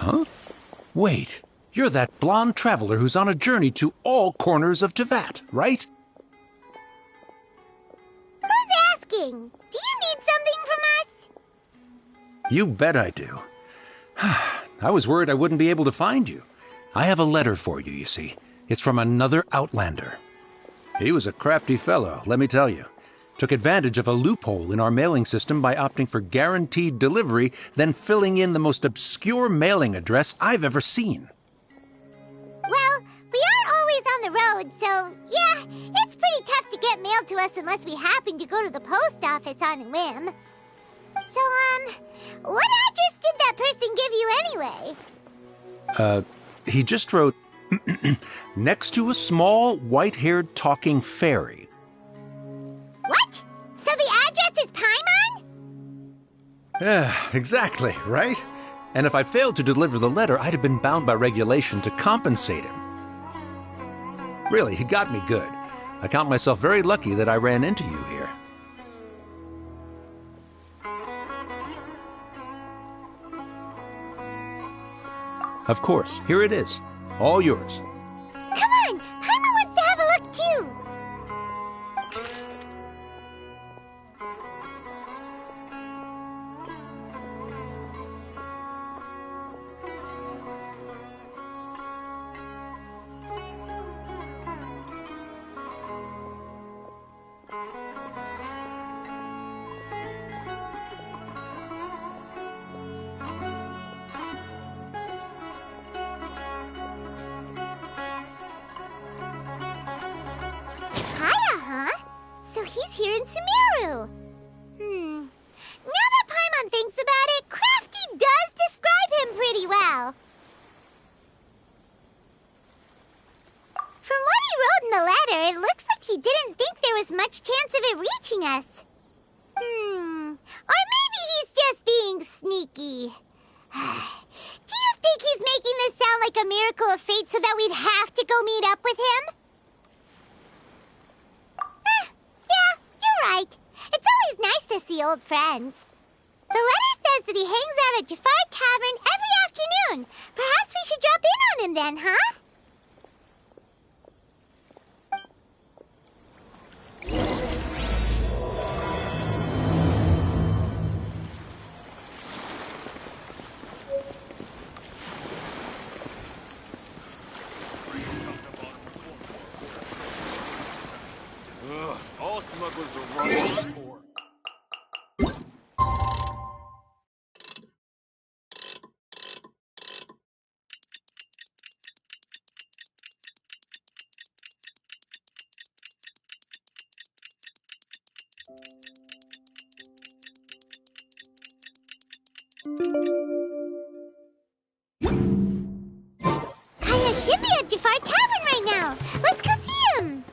Huh? Wait, you're that blonde traveler who's on a journey to all corners of Teyvat, right? Who's asking? Do you need something from us? You bet I do. I was worried I wouldn't be able to find you. I have a letter for you, you see. It's from another Outlander. He was a crafty fellow, let me tell you. Took advantage of a loophole in our mailing system by opting for guaranteed delivery, then filling in the most obscure mailing address I've ever seen. Well, we are always on the road, so yeah, it's pretty tough to get mail to us unless we happen to go to the post office on a whim. So, what address did that person give you anyway? He just wrote, next to a small, white-haired talking fairy. What? So the address is Paimon? Yeah, exactly, right? And if I failed to deliver the letter, I'd have been bound by regulation to compensate him. Really, he got me good. I count myself very lucky that I ran into you here. Of course, here it is. All yours. Come on! Paimon wants to have a look too! Kaya, huh? So he's here in Sumeru. Now that Paimon thinks about it, Crafty does describe him pretty well. From what he wrote in the letter, it looks like he didn't think there was much chance of it reaching us. Or maybe he's just being sneaky. Do you think he's making this sound like a miracle of fate so that we'd have to go meet up with him? Yeah, you're right. It's always nice to see old friends. The letter says that he hangs out at Jafar Tavern every afternoon. Perhaps we should drop in on him then, huh? All smugglers are running for. Kaya should be at Jafar Tavern right now. Let's go see him.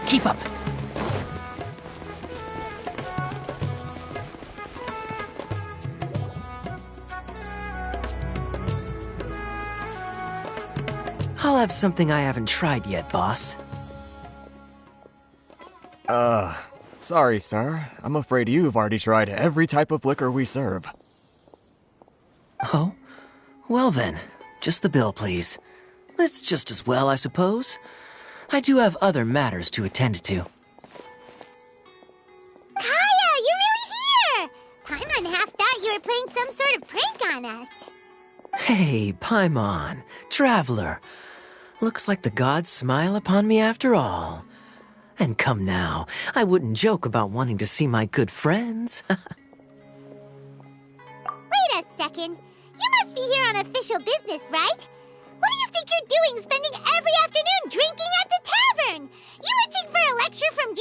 Keep up. I'll have something I haven't tried yet, boss. Sorry, sir. I'm afraid you've already tried every type of liquor we serve. Oh? Well then, just the bill, please. It's just as well, I suppose. I do have other matters to attend to. Kaya, you're really here! Paimon half thought you were playing some sort of prank on us. Hey, Paimon, traveler. Looks like the gods smile upon me after all. And come now, I wouldn't joke about wanting to see my good friends. Wait a second. You must be here on official business, right? What do you think you're doing spending every afternoon drinking at the tavern? You itching for a lecture from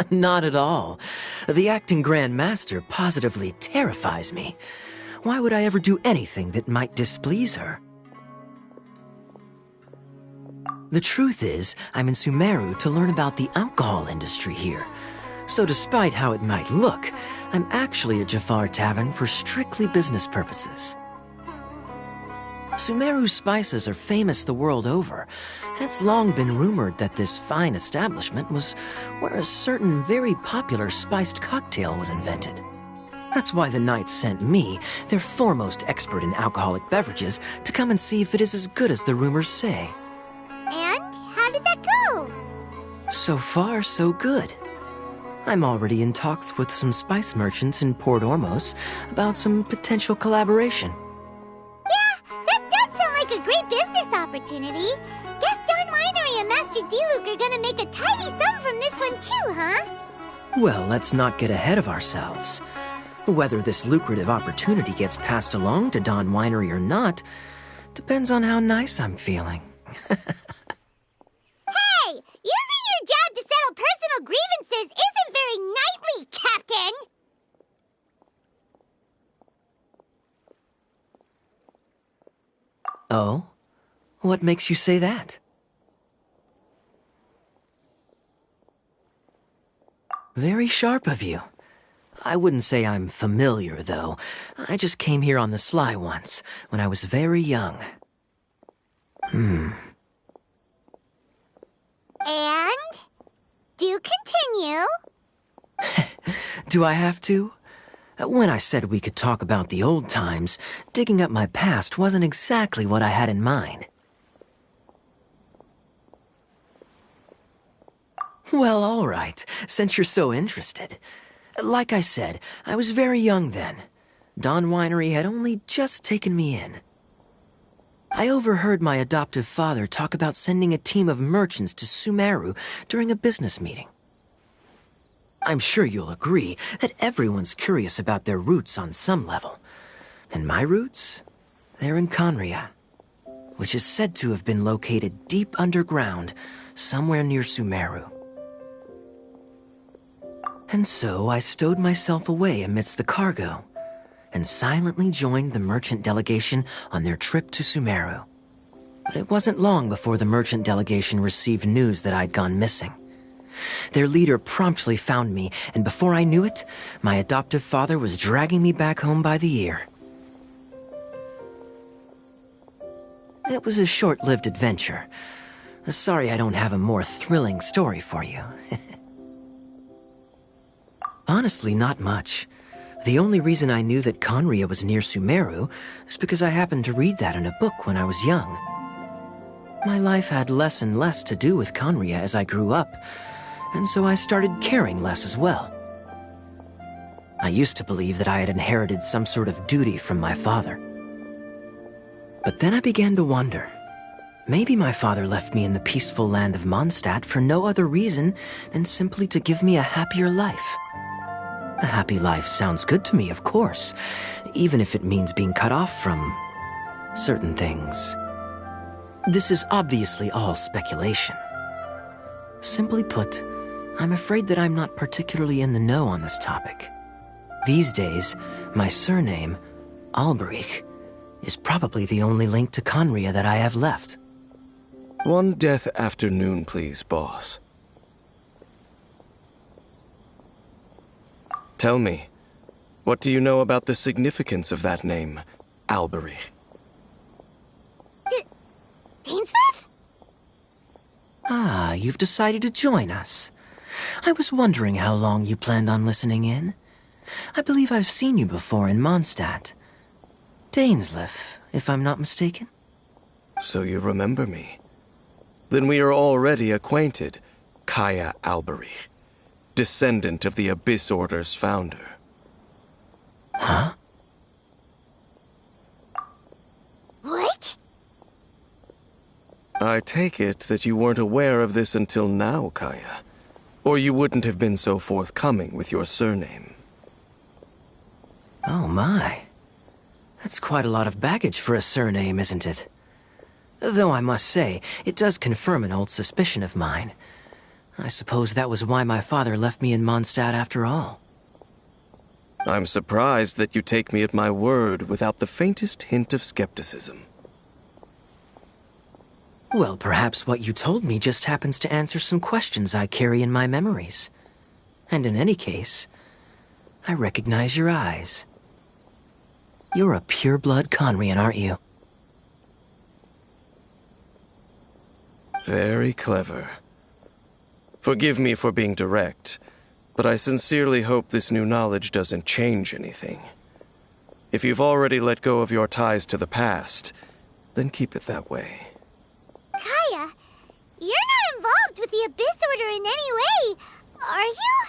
Jean? Not at all. The acting Grand Master positively terrifies me. Why would I ever do anything that might displease her? The truth is, I'm in Sumeru to learn about the alcohol industry here. So despite how it might look, I'm actually at Jafar Tavern for strictly business purposes. Sumeru spices are famous the world over, and it's long been rumored that this fine establishment was where a certain very popular spiced cocktail was invented. That's why the knights sent me, their foremost expert in alcoholic beverages, to come and see if it is as good as the rumors say. And how did that go? So far, so good. I'm already in talks with some spice merchants in Port Ormos about some potential collaboration. Yeah, that does sound like a great business opportunity. Guess Don Winery and Master D-Luke are gonna make a tidy sum from this one too, huh? Well, let's not get ahead of ourselves. Whether this lucrative opportunity gets passed along to Don Winery or not depends on how nice I'm feeling. Hey, using your job to settle personal grievances isn't very knightly, Captain! Oh? What makes you say that? Very sharp of you. I wouldn't say I'm familiar, though. I just came here on the sly once, when I was very young. And? Do continue. Do I have to? When I said we could talk about the old times, digging up my past wasn't exactly what I had in mind. Well, all right, since you're so interested. Like I said, I was very young then. Don Winery had only just taken me in. I overheard my adoptive father talk about sending a team of merchants to Sumeru during a business meeting. I'm sure you'll agree that everyone's curious about their roots on some level. And my roots? They're in Conria, which is said to have been located deep underground, somewhere near Sumeru. And so I stowed myself away amidst the cargo, and silently joined the merchant delegation on their trip to Sumeru. But it wasn't long before the merchant delegation received news that I'd gone missing. Their leader promptly found me, and before I knew it, my adoptive father was dragging me back home by the ear. It was a short-lived adventure. Sorry I don't have a more thrilling story for you. Honestly, not much. The only reason I knew that Conria was near Sumeru is because I happened to read that in a book when I was young. My life had less and less to do with Conria as I grew up, and so I started caring less as well. I used to believe that I had inherited some sort of duty from my father. But then I began to wonder. Maybe my father left me in the peaceful land of Mondstadt for no other reason than simply to give me a happier life. A happy life sounds good to me, of course, even if it means being cut off from certain things. This is obviously all speculation. Simply put, I'm afraid that I'm not particularly in the know on this topic. These days, my surname, Alberich, is probably the only link to Conria that I have left. One death afternoon, please, boss. Tell me, what do you know about the significance of that name, Alberich? Dainsmith? Ah, you've decided to join us. I was wondering how long you planned on listening in. I believe I've seen you before in Mondstadt. Dainsleif, if I'm not mistaken. So you remember me. Then we are already acquainted, Kaya Alberich, descendant of the Abyss Order's founder. Huh? What? I take it that you weren't aware of this until now, Kaya. Or you wouldn't have been so forthcoming with your surname. Oh my. That's quite a lot of baggage for a surname, isn't it? Though I must say, it does confirm an old suspicion of mine. I suppose that was why my father left me in Mondstadt after all. I'm surprised that you take me at my word without the faintest hint of skepticism. Well, perhaps what you told me just happens to answer some questions I carry in my memories. And in any case, I recognize your eyes. You're a pure-blood Conrian, aren't you? Very clever. Forgive me for being direct, but I sincerely hope this new knowledge doesn't change anything. If you've already let go of your ties to the past, then keep it that way. Kaya, you're not involved with the Abyss Order in any way, are you?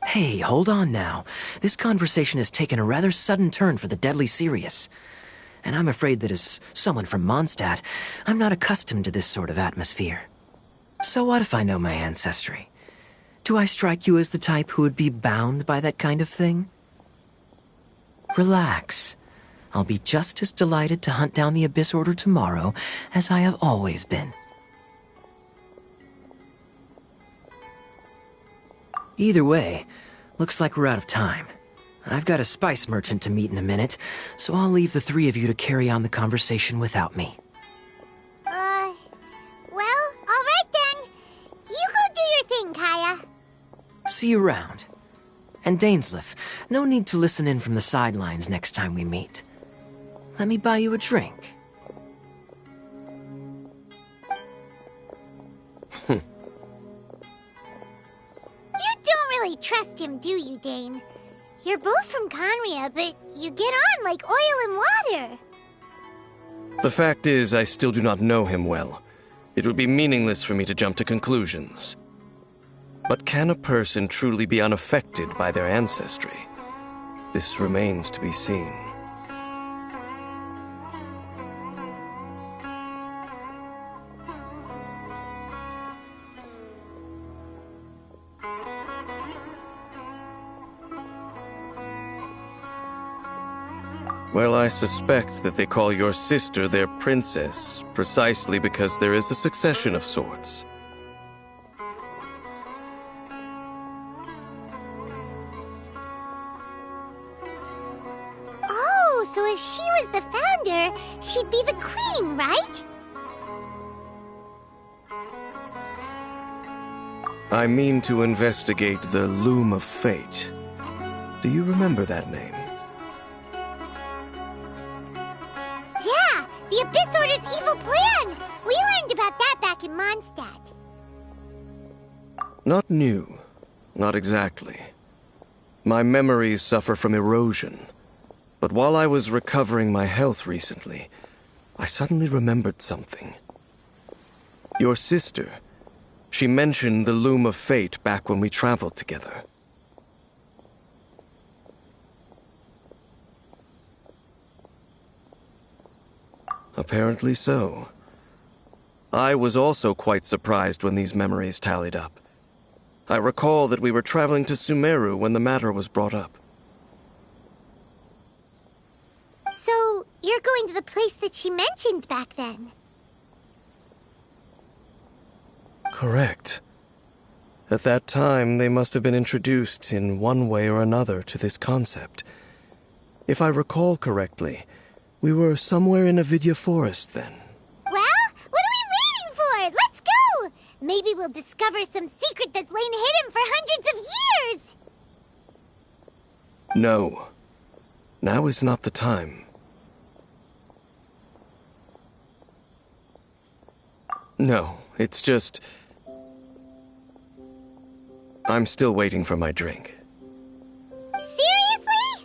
Hey, hold on now. This conversation has taken a rather sudden turn for the deadly serious. And I'm afraid that as someone from Mondstadt, I'm not accustomed to this sort of atmosphere. So what if I know my ancestry? Do I strike you as the type who would be bound by that kind of thing? Relax. I'll be just as delighted to hunt down the Abyss Order tomorrow as I have always been. Either way, looks like we're out of time. I've got a spice merchant to meet in a minute, so I'll leave the three of you to carry on the conversation without me. Well, alright then. You go do your thing, Kaya. See you around. And Dainsleif, no need to listen in from the sidelines next time we meet. Let me buy you a drink. You don't really trust him, do you, Dane? You're both from Conria, but you get on like oil and water. The fact is, I still do not know him well. It would be meaningless for me to jump to conclusions. But can a person truly be unaffected by their ancestry? This remains to be seen. Well, I suspect that they call your sister their princess, precisely because there is a succession of sorts. Oh, so if she was the founder, she'd be the queen, right? I mean to investigate the Loom of Fate. Do you remember that name? Yeah, the Abyss Order's evil plan! We learned about that back in Mondstadt. Not new. Not exactly. My memories suffer from erosion. But while I was recovering my health recently, I suddenly remembered something. Your sister. She mentioned the Loom of Fate back when we traveled together. Apparently so. I was also quite surprised when these memories tallied up. I recall that we were traveling to Sumeru when the matter was brought up. So, you're going to the place that she mentioned back then? Correct. At that time, they must have been introduced in one way or another to this concept. If I recall correctly, we were somewhere in Avidya Forest then. Well, what are we waiting for? Let's go! Maybe we'll discover some secret that's lain hidden for hundreds of years! No. Now is not the time. No, it's just... I'm still waiting for my drink. Seriously?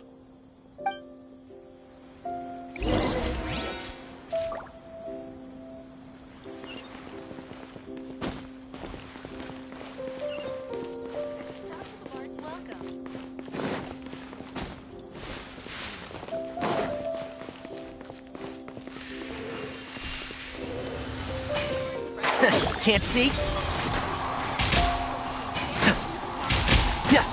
Can't see? Yeah.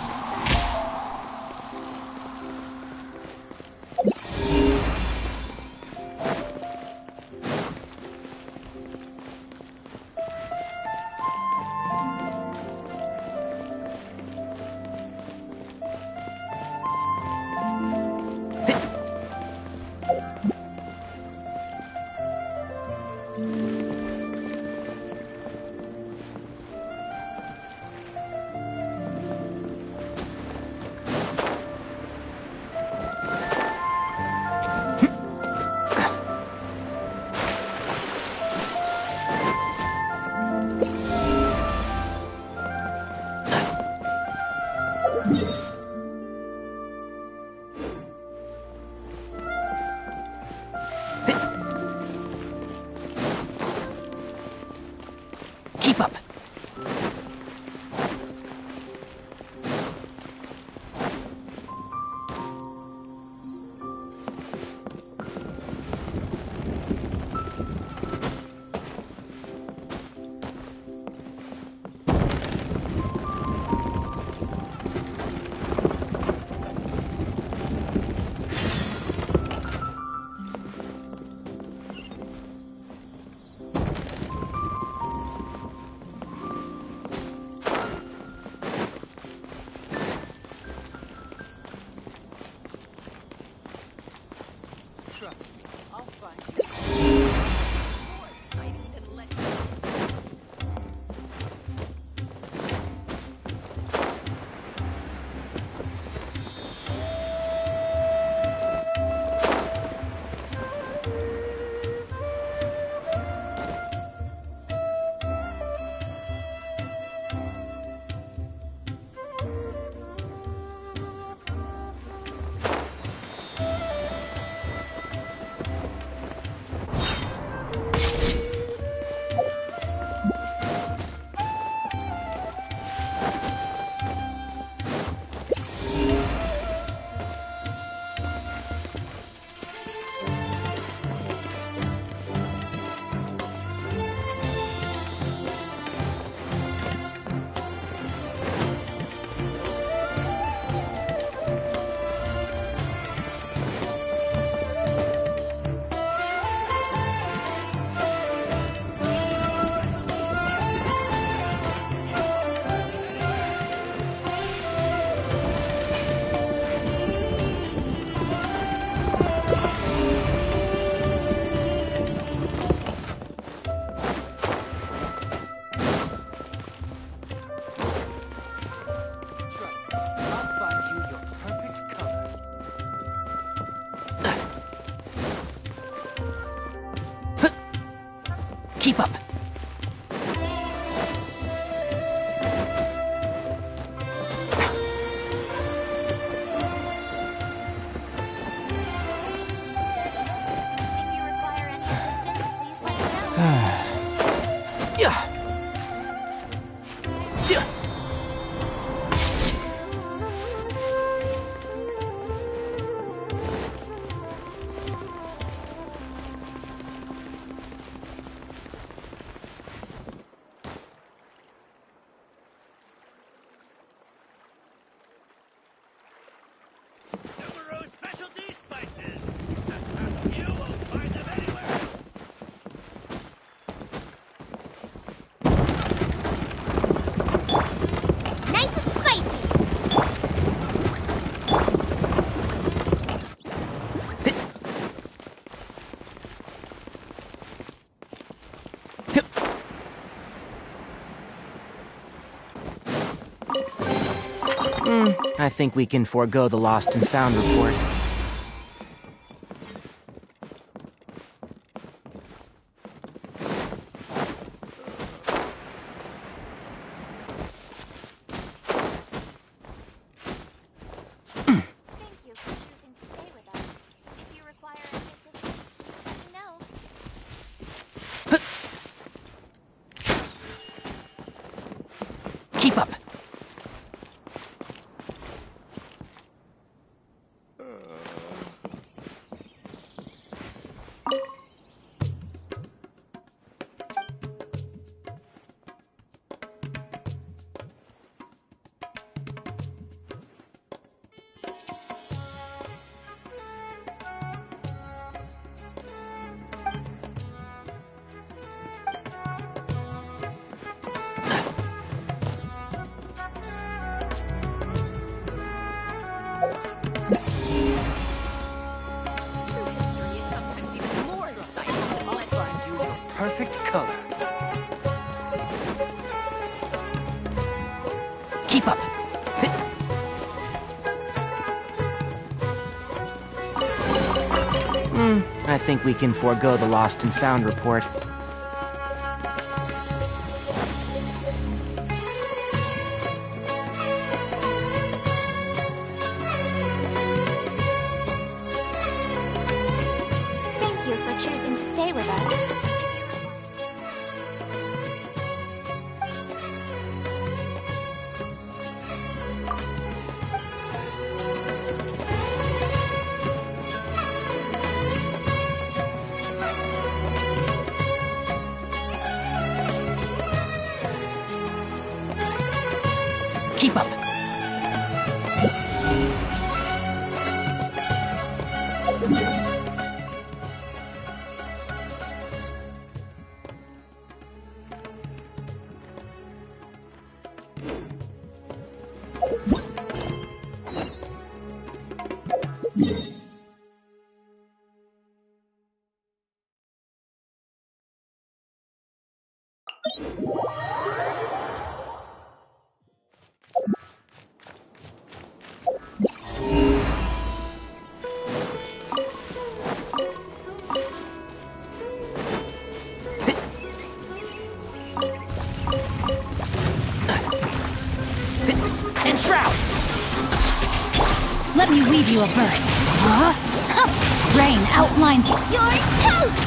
Keep up! Keep up! If you require any assistance, please let me know. Yeah. See- Numero specialty spices. You won't find them anywhere else. Nice and spicy. I think we can forego the lost and found report. Thank you for choosing to stay with us. If you require any assistance, please let me know. Keep up! Perfect color. Keep up. I think we can forego the lost and found report. Thank you for choosing to stay with us. Keep up. And Shroud! Let me weave you a verse. Huh? Rain outlines your toast!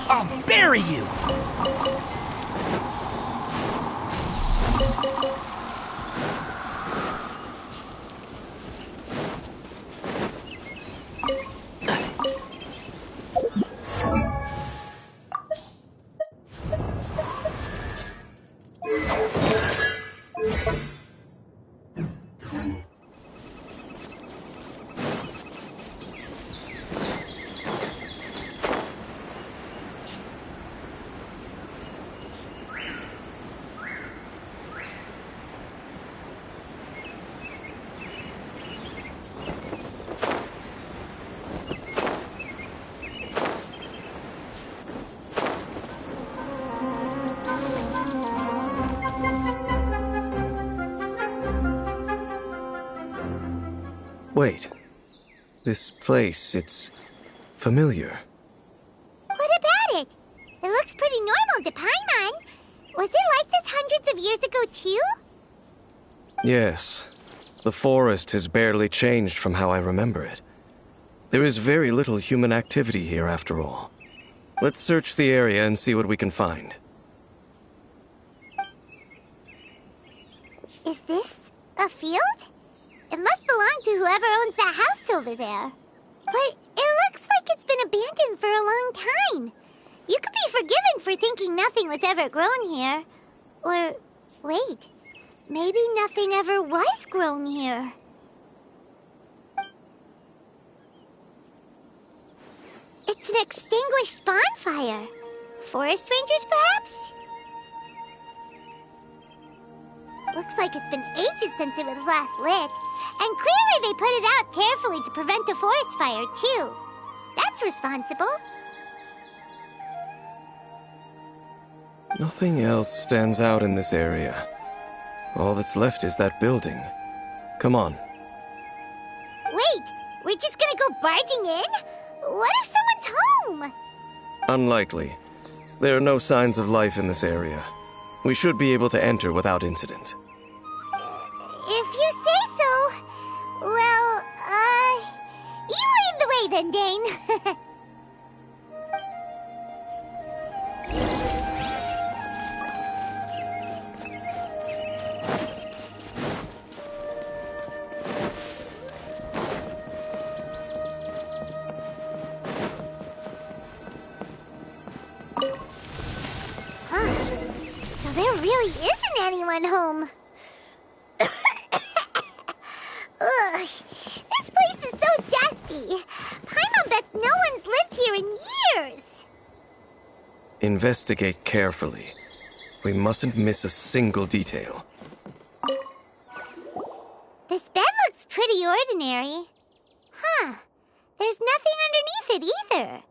I'll bury you! Wait. This place, it's familiar. What about it? It looks pretty normal to Paimon. Was it like this hundreds of years ago, too? Yes. The forest has barely changed from how I remember it. There is very little human activity here, after all. Let's search the area and see what we can find. Is this a field? It must belong to whoever owns that house over there. But it looks like it's been abandoned for a long time. You could be forgiven for thinking nothing was ever grown here. Or, wait, maybe nothing ever was grown here. It's an extinguished bonfire. Forest rangers, perhaps? Looks like it's been ages since it was last lit. And clearly they put it out carefully to prevent a forest fire, too. That's responsible. Nothing else stands out in this area. All that's left is that building. Come on. Wait, we're just gonna go barging in? What if someone's home? Unlikely. There are no signs of life in this area. We should be able to enter without incident. If you say so. Well, you lead the way then, Dane. So there really isn't anyone home. Ugh, this place is so dusty. Paimon bets no one's lived here in years. Investigate carefully. We mustn't miss a single detail. This bed looks pretty ordinary. Huh. There's nothing underneath it either.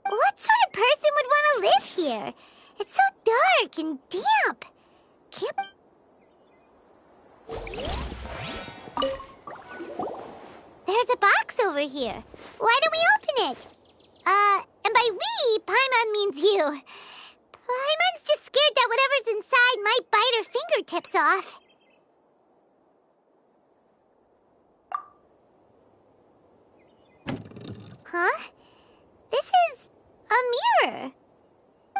What sort of person would want to live here? It's so dark and damp. Can't... There's a box over here. Why don't we open it? And by we, Paimon means you. Paimon's just scared that whatever's inside might bite her fingertips off. Huh? This is a mirror.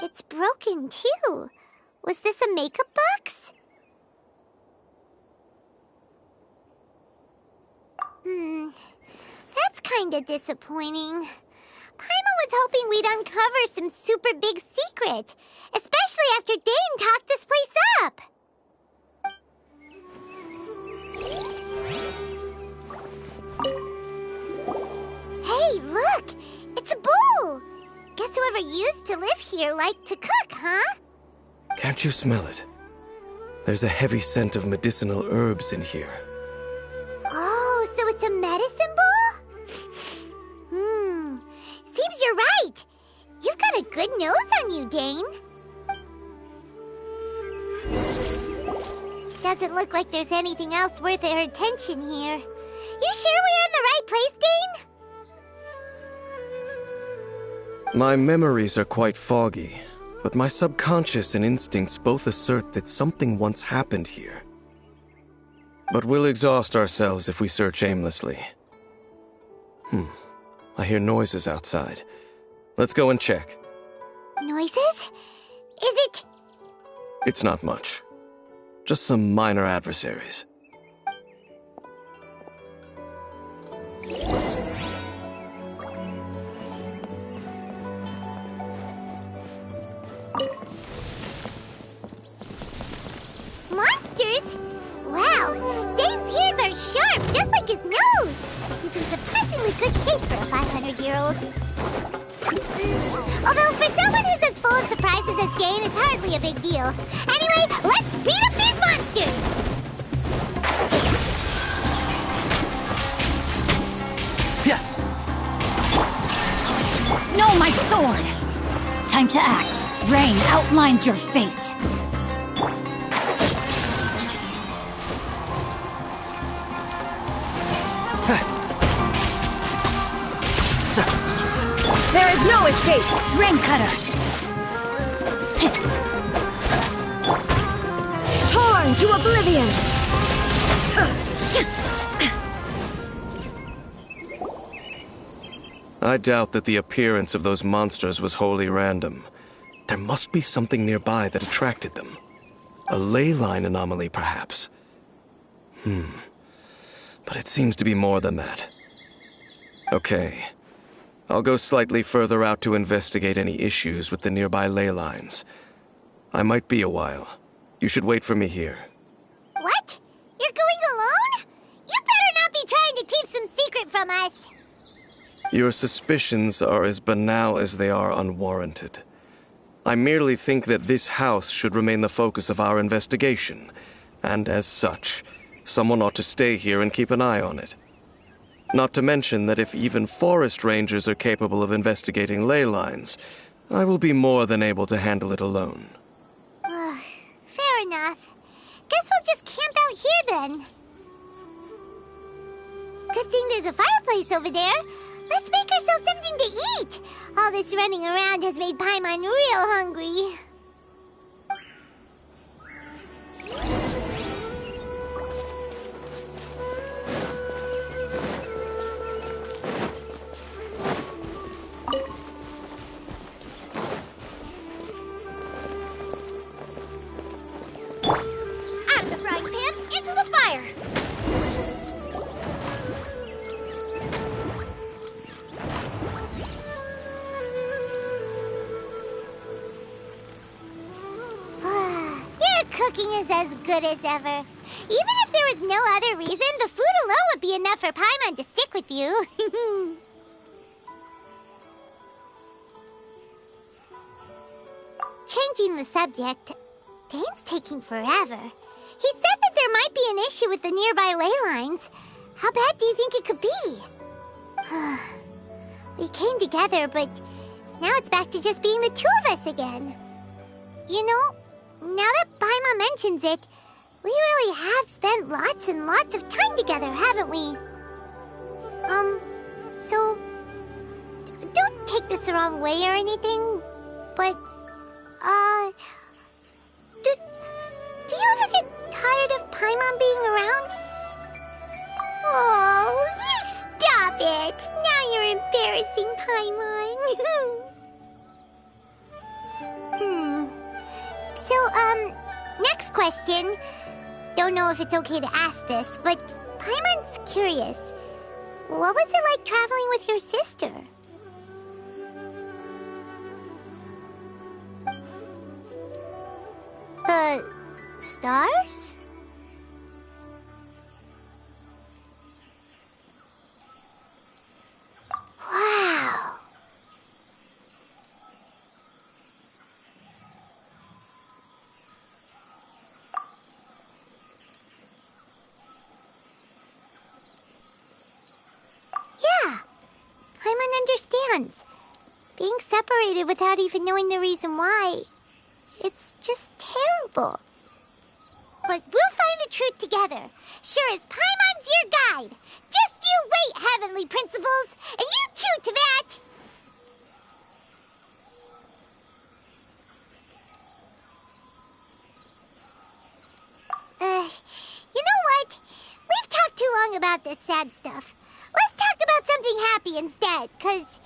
It's broken, too. Was this a makeup box? That's kinda disappointing. Paimon was hoping we'd uncover some super big secret, especially after Dane talked this place up. Hey, look! It's a bull! Guess whoever used to live here liked to cook, huh? Can't you smell it? There's a heavy scent of medicinal herbs in here. Oh, so it's a medicine bull? Seems you're right. You've got a good nose on you, Dane. Doesn't look like there's anything else worth our attention here. You sure we're in the right place, Dane? My memories are quite foggy, but my subconscious and instincts both assert that something once happened here. But we'll exhaust ourselves if we search aimlessly. I hear noises outside. Let's go and check. Noises? Is it? It's not much. Just some minor adversaries. Monsters? Wow, Dane's ears are sharp, just like his nose. He's in surprisingly good shape for a 500-year-old. Although for someone who's as full of surprises as Dane, it's hardly a big deal. Anyway, let's beat up these monsters! Yeah. No, my sword! Time to act. Rain outlines your fate. There is no escape! Rain cutter! Torn to oblivion! I doubt that the appearance of those monsters was wholly random. There must be something nearby that attracted them. A ley line anomaly, perhaps. But it seems to be more than that. Okay. I'll go slightly further out to investigate any issues with the nearby ley lines. I might be a while. You should wait for me here. What? You're going alone? You better not be trying to keep some secret from us. Your suspicions are as banal as they are unwarranted. I merely think that this house should remain the focus of our investigation, and as such, someone ought to stay here and keep an eye on it. Not to mention that if even forest rangers are capable of investigating ley lines, I will be more than able to handle it alone. Fair enough. Guess we'll just camp out here then. Good thing there's a fireplace over there. Let's make ourselves something to eat. All this running around has made Paimon real hungry. Out of the frying pan, into the fire! Your cooking is as good as ever. Even if there was no other reason, the food alone would be enough for Paimon to stick with you. Changing the subject, Dane's taking forever. He said that there might be an issue with the nearby ley lines. How bad do you think it could be? We came together, but now it's back to just being the two of us again. You know, now that Paimon mentions it, we really have spent lots and lots of time together, haven't we? So, don't take this the wrong way or anything, but, do you ever get tired of Paimon being around? Oh, you stop it! Now you're embarrassing Paimon. So, next question. Don't know if it's okay to ask this, but Paimon's curious. What was it like traveling with your sister? Stars? Wow. Yeah, Paimon understands. Being separated without even knowing the reason why, it's just terrible. But we'll find the truth together. Sure as Paimon's your guide. Just you wait, Heavenly Principles, and you too, Teyvat! You know what? We've talked too long about this sad stuff. Let's talk about something happy instead, 'cause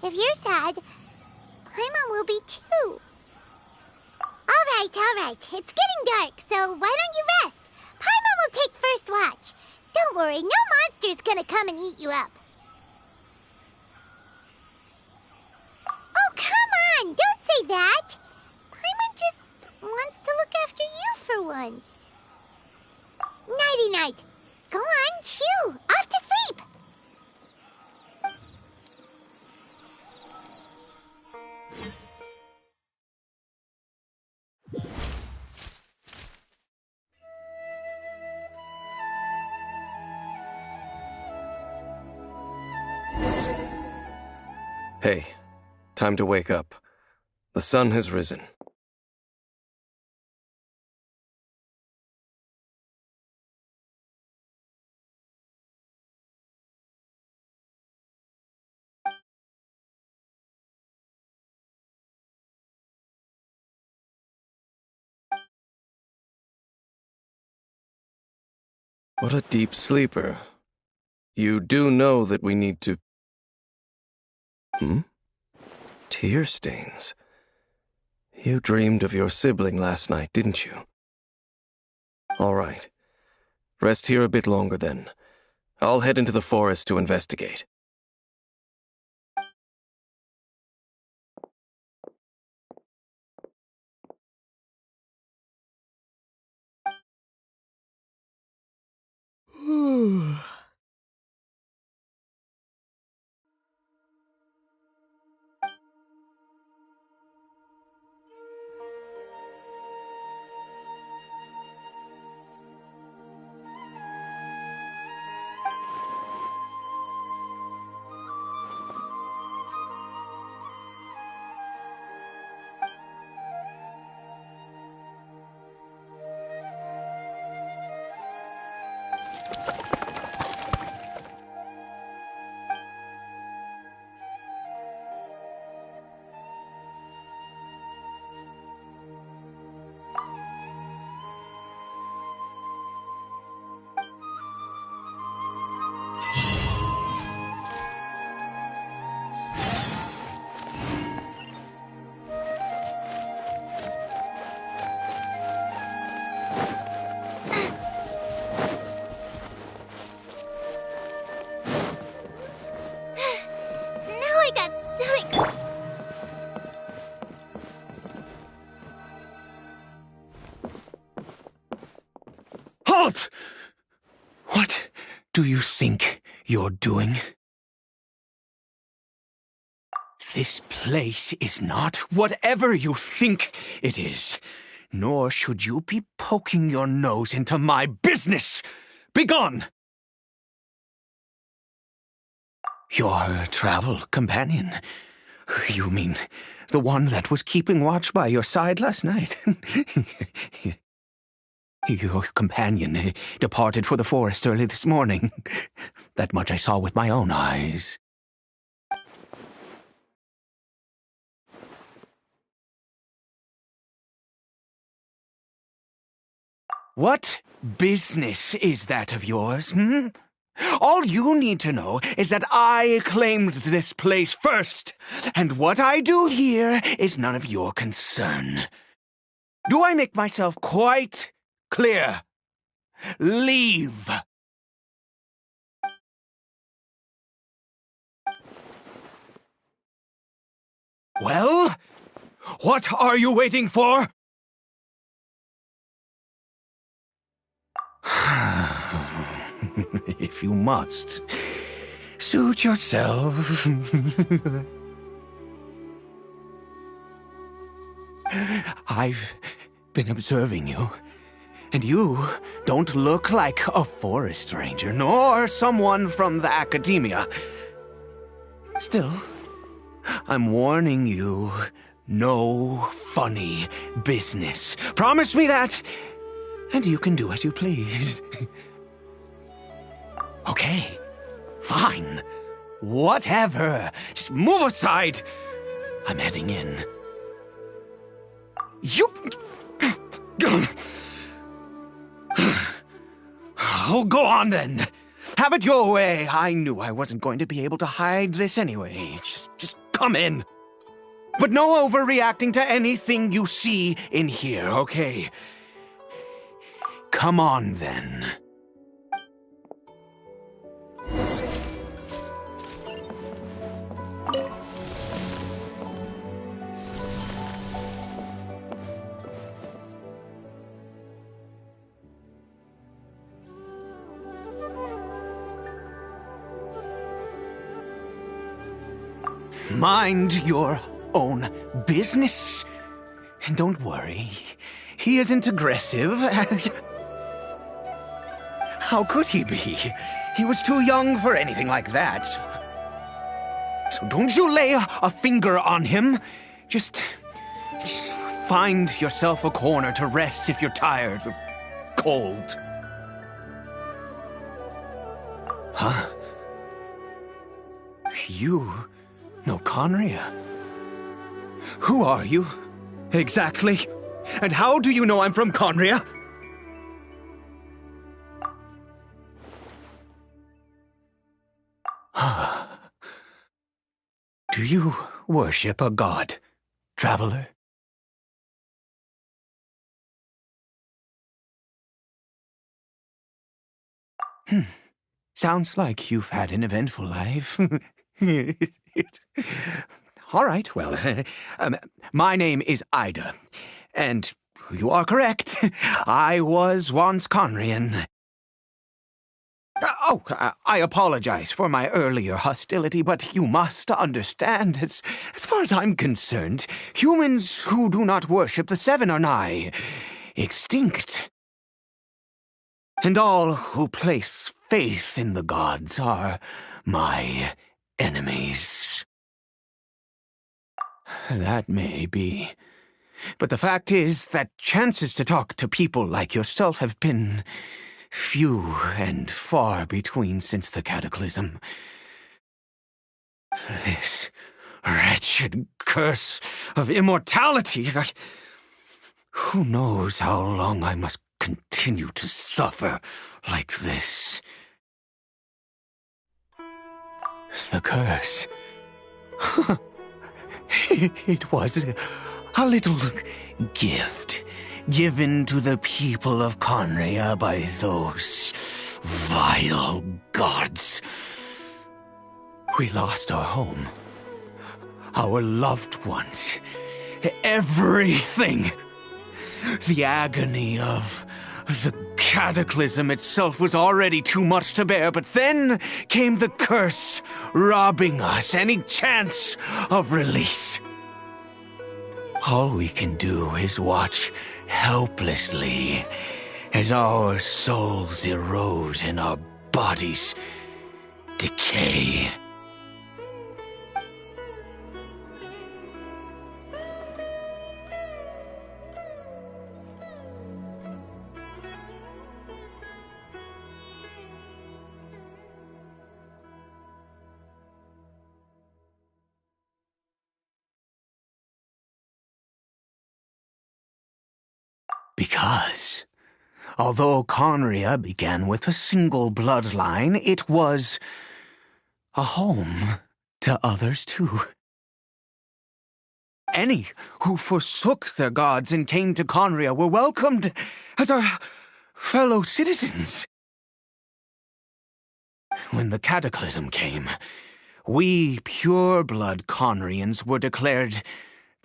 if you're sad, Paimon will be too. All right. It's getting dark, so why don't you rest? Paimon will take first watch. Don't worry, no monster's gonna come and eat you up. Oh, come on! Don't say that! Paimon just wants to look after you for once. Nighty-night. Go on, shoo! Off to sleep! Hey, time to wake up. The sun has risen. What a deep sleeper. You do know that we need to... Tear stains. You dreamed of your sibling last night, didn't you? All right. Rest here a bit longer then. I'll head into the forest to investigate. Halt! What do you think you're doing? This place is not whatever you think it is, nor should you be poking your nose into my business. Begone! Your travel companion? You mean the one that was keeping watch by your side last night? Your companion departed for the forest early this morning. That much I saw with my own eyes. What business is that of yours, All you need to know is that I claimed this place first, and what I do here is none of your concern. Do I make myself quite clear? Leave! Well, what are you waiting for? if you must. Suit yourself. I've been observing you, and you don't look like a forest ranger, nor someone from the academia. Still, I'm warning you, no funny business. Promise me that, and you can do as you please. Okay, fine. Whatever. Just move aside. I'm heading in. You... Oh, go on then. Have it your way. I knew I wasn't going to be able to hide this anyway. Just come in. But no overreacting to anything you see in here, okay? Come on then. Mind your own business. And don't worry, he isn't aggressive. How could he be? He was too young for anything like that. So don't you lay a finger on him. Just find yourself a corner to rest if you're tired or cold. Huh? You know Conria? Who are you, exactly? And how do you know I'm from Conria? Do you worship a god, traveler? Sounds like you've had an eventful life. All right, well, my name is Ida, and you are correct. I was once Conrian. I apologize for my earlier hostility, but you must understand, as far as I'm concerned, humans who do not worship the Seven are nigh extinct. And all who place faith in the gods are my enemies. That may be. But the fact is that chances to talk to people like yourself have been few and far between since the cataclysm. This wretched curse of immortality. Who knows how long I must continue to suffer like this? The curse. It was a little gift given to the people of Conria by those vile gods. We lost our home, our loved ones, everything. The agony of the cataclysm itself was already too much to bear, but then came the curse, robbing us any chance of release. All we can do is watch helplessly as our souls erode and our bodies decay. Because, although Conria began with a single bloodline, it was a home to others too. Any who forsook their gods and came to Conria were welcomed as our fellow citizens. When the cataclysm came, we pure-blood Conrians were declared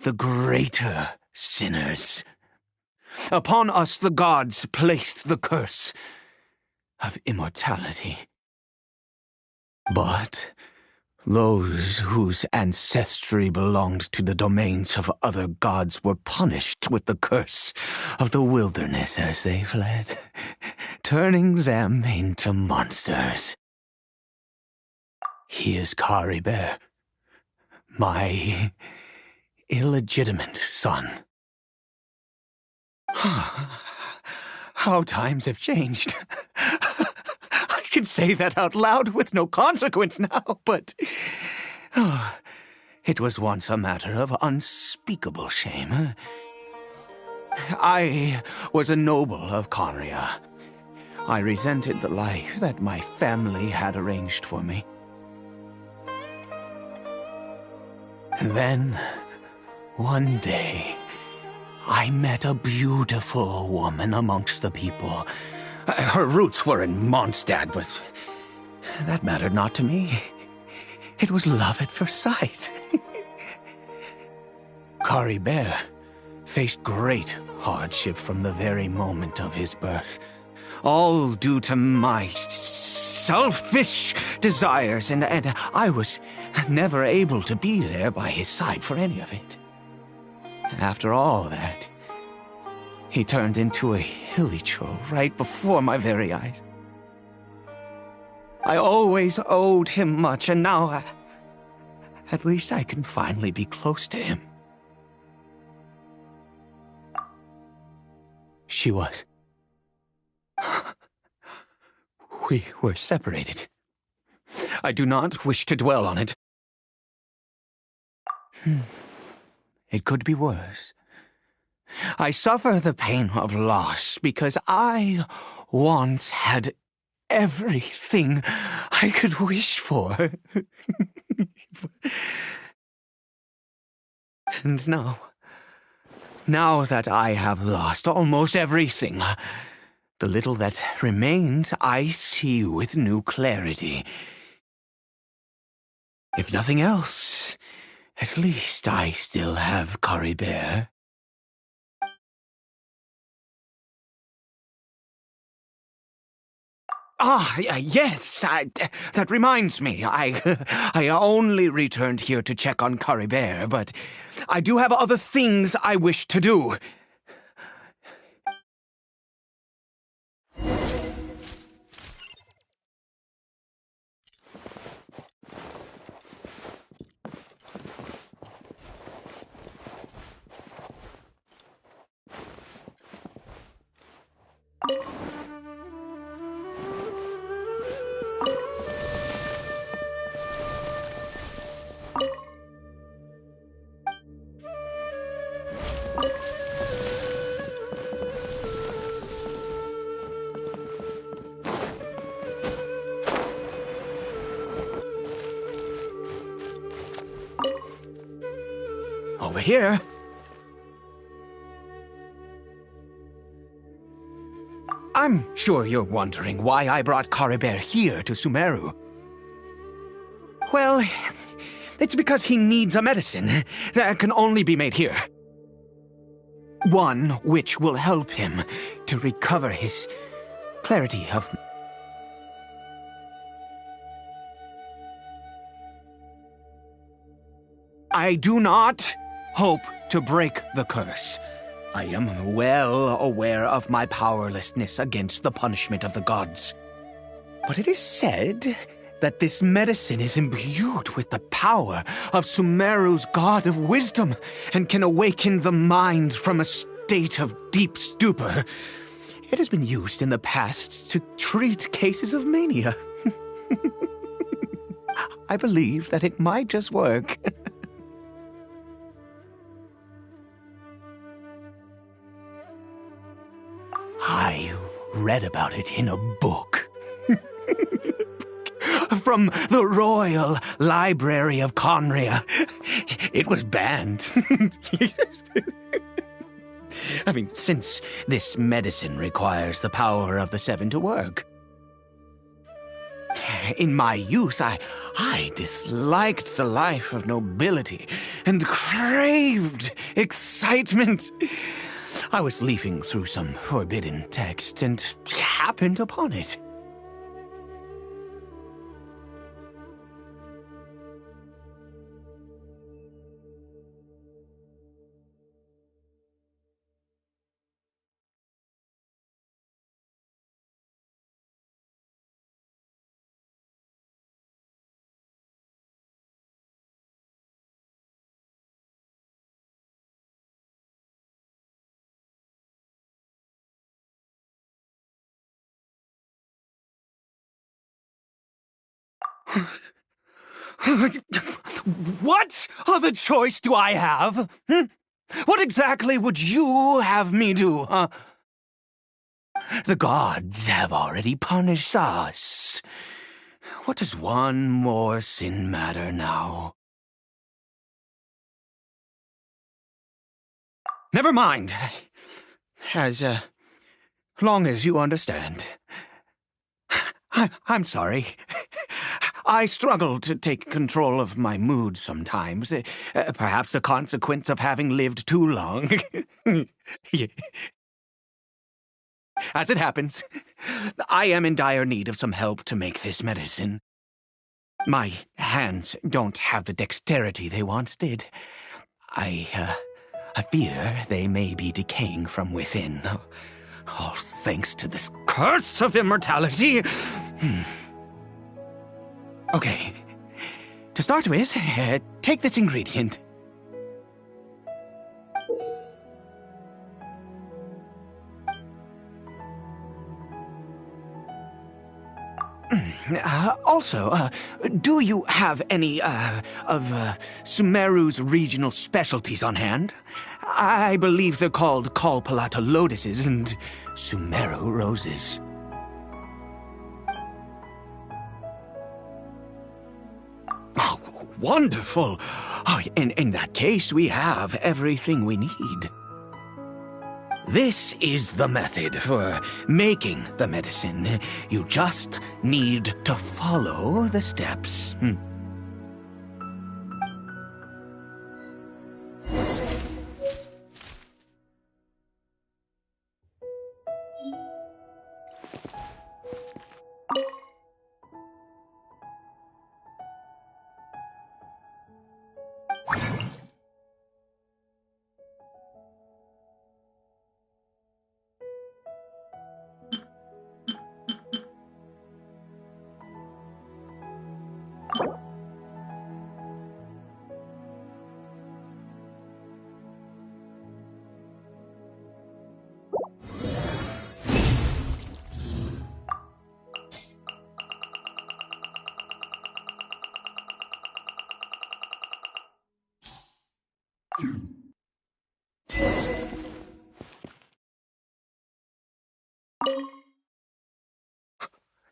the greater sinners. Upon us the gods placed the curse. of immortality. But those whose ancestry belonged to the domains of other gods were punished with the curse of the wilderness as they fled, turning them into monsters. He is Caribert, my illegitimate son. How times have changed. I can say that out loud with no consequence now, but it was once a matter of unspeakable shame. I was a noble of Conria. I resented the life that my family had arranged for me. And then, one day, I met a beautiful woman amongst the people. Her roots were in Mondstadt, but that mattered not to me. It was love at first sight. Caribert faced great hardship from the very moment of his birth, all due to my selfish desires, and I was never able to be there by his side for any of it. After all that, he turned into a hilichurl right before my very eyes. I always owed him much, and now at least I can finally be close to him. She was. We were separated. I do not wish to dwell on it. It could be worse. I suffer the pain of loss because I once had everything I could wish for. And now that I have lost almost everything, the little that remains I see with new clarity. If nothing else, at least I still have Caribert. Yes, that reminds me. I only returned here to check on Caribert, but I do have other things I wish to do. Over here. I'm sure you're wondering why I brought Caribert here to Sumeru. Well, it's because he needs a medicine that can only be made here. One which will help him to recover his clarity of... I do not hope to break the curse. I am well aware of my powerlessness against the punishment of the gods. But it is said that this medicine is imbued with the power of Sumeru's god of wisdom and can awaken the mind from a state of deep stupor. It has been used in the past to treat cases of mania. I believe that it might just work. I read about it in a book. From the Royal Library of Conria. It was banned. I mean, since this medicine requires the power of the Seven to work. In my youth, I disliked the life of nobility and craved excitement. I was leafing through some forbidden text and happened upon it. What other choice do I have? What exactly would you have me do, huh? The gods have already punished us. What does one more sin matter now? Never mind. As long as you understand. I'm sorry. I struggle to take control of my mood sometimes. Perhaps a consequence of having lived too long. As it happens, I am in dire need of some help to make this medicine. My hands don't have the dexterity they once did. I fear they may be decaying from within. All thanks to this curse of immortality. Okay. To start with, take this ingredient. Also, do you have any, of Sumeru's regional specialties on hand? I believe they're called Kalpalata lotuses and Sumeru roses. Oh, wonderful! Oh, in that case, we have everything we need. This is the method for making the medicine. You just need to follow the steps.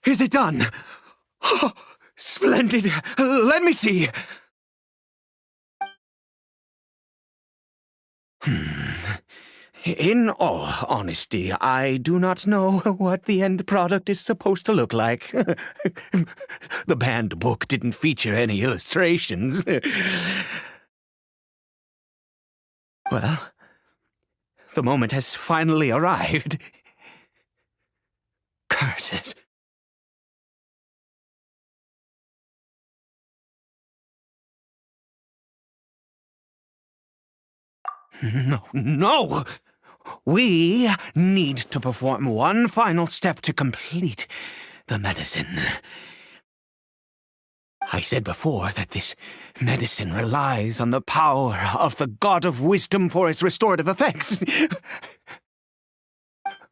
Is it done? Oh, splendid! Let me see! In all honesty, I do not know what the end product is supposed to look like. The banned book didn't feature any illustrations. Well, the moment has finally arrived. Curses. No! We need to perform one final step to complete the medicine. I said before that this medicine relies on the power of the God of Wisdom for its restorative effects.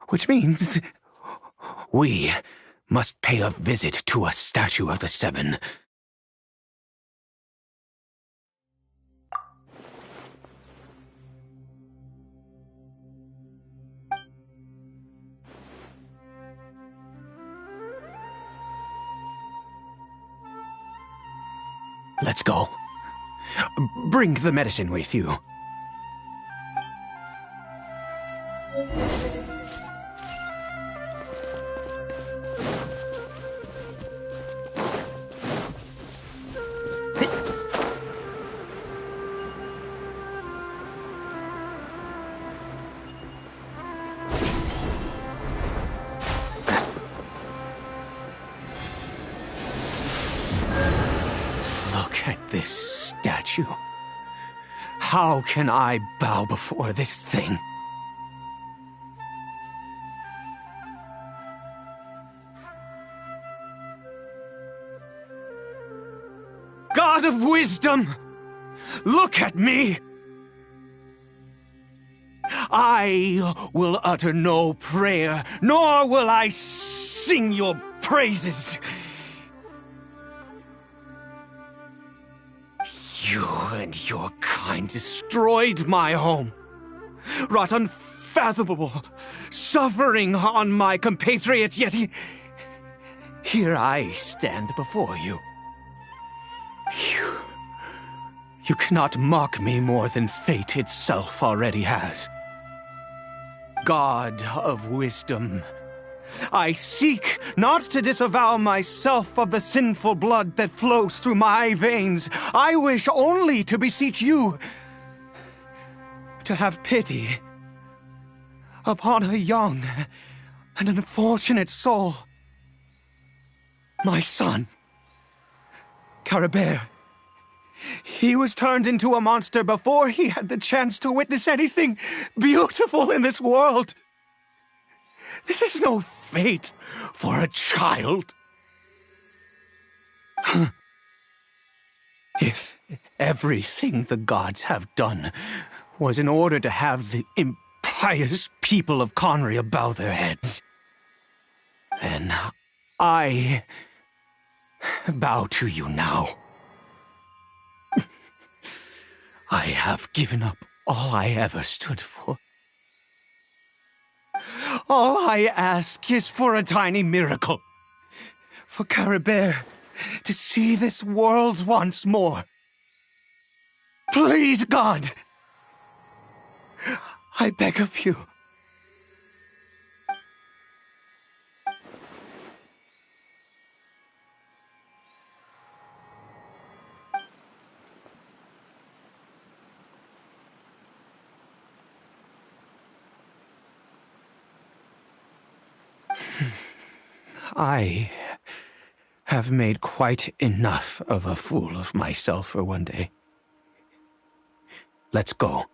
Which means we must pay a visit to a statue of the Seven. Let's go. Bring the medicine with you. This statue. How can I bow before this thing? God of Wisdom, look at me! I will utter no prayer, nor will I sing your praises. You and your kind destroyed my home, wrought unfathomable suffering on my compatriots, yet here I stand before you. You cannot mock me more than fate itself already has. God of wisdom, I seek not to disavow myself of the sinful blood that flows through my veins. I wish only to beseech you to have pity upon a young and unfortunate soul. My son, Caribert. He was turned into a monster before he had the chance to witness anything beautiful in this world. This is no fate for a child. If everything the gods have done was in order to have the impious people of Conria bow their heads, then I bow to you now. I have given up all I ever stood for. All I ask is for a tiny miracle. For Caribert to see this world once more. Please, God! I beg of you. I have made quite enough of a fool of myself for one day. Let's go.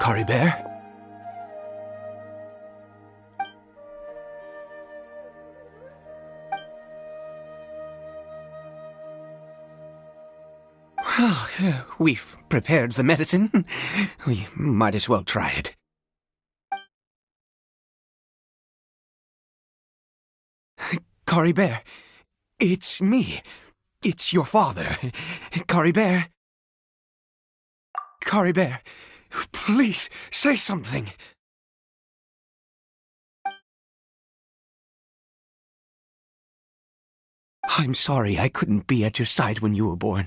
Caribert? Well, we've prepared the medicine. We might as well try it. Caribert, it's me. It's your father. Caribert. Caribert, please say something. I'm sorry I couldn't be at your side when you were born.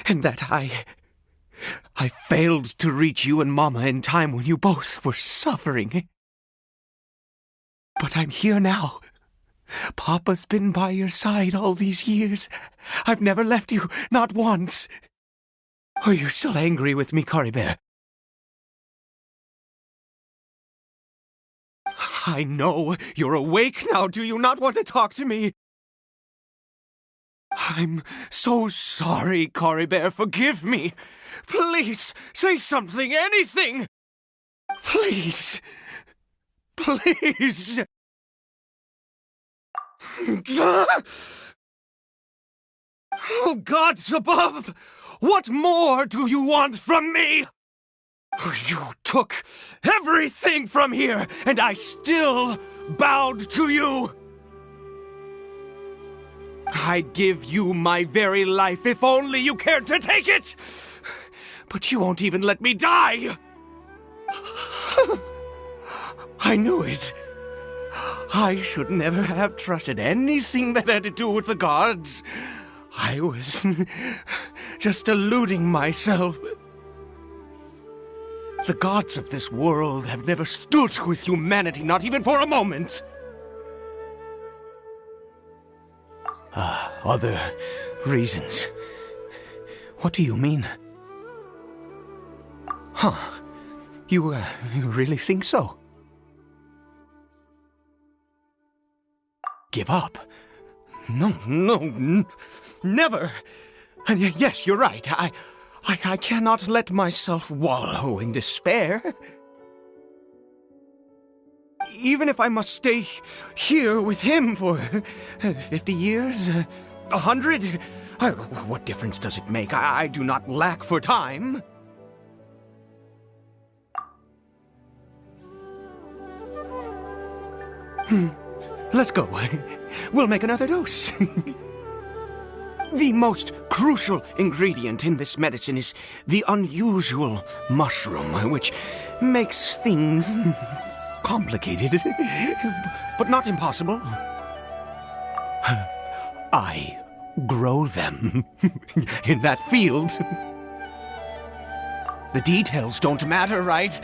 And that I failed to reach you and Mama in time when you both were suffering. But I'm here now. Papa's been by your side all these years. I've never left you, not once. Are you still angry with me, Caribert? I know you're awake now. Do you not want to talk to me? I'm so sorry, Caribert. Forgive me. Please, say something, anything. Please. Please. Oh, gods above! What more do you want from me? You took everything from here, and I still bowed to you. I'd give you my very life if only you cared to take it. But you won't even let me die. I knew it. I should never have trusted anything that had to do with the gods. I was just deluding myself. The gods of this world have never stood with humanity, not even for a moment. Other reasons? What do you mean? Huh. You really think so? Give up? No, never! And yes, you're right. I cannot let myself wallow in despair. Even if I must stay here with him for 50 years, 100, what difference does it make? I do not lack for time. Let's go. We'll make another dose. The most crucial ingredient in this medicine is the unusual mushroom, which makes things complicated, but not impossible. I grow them in that field. The details don't matter, right?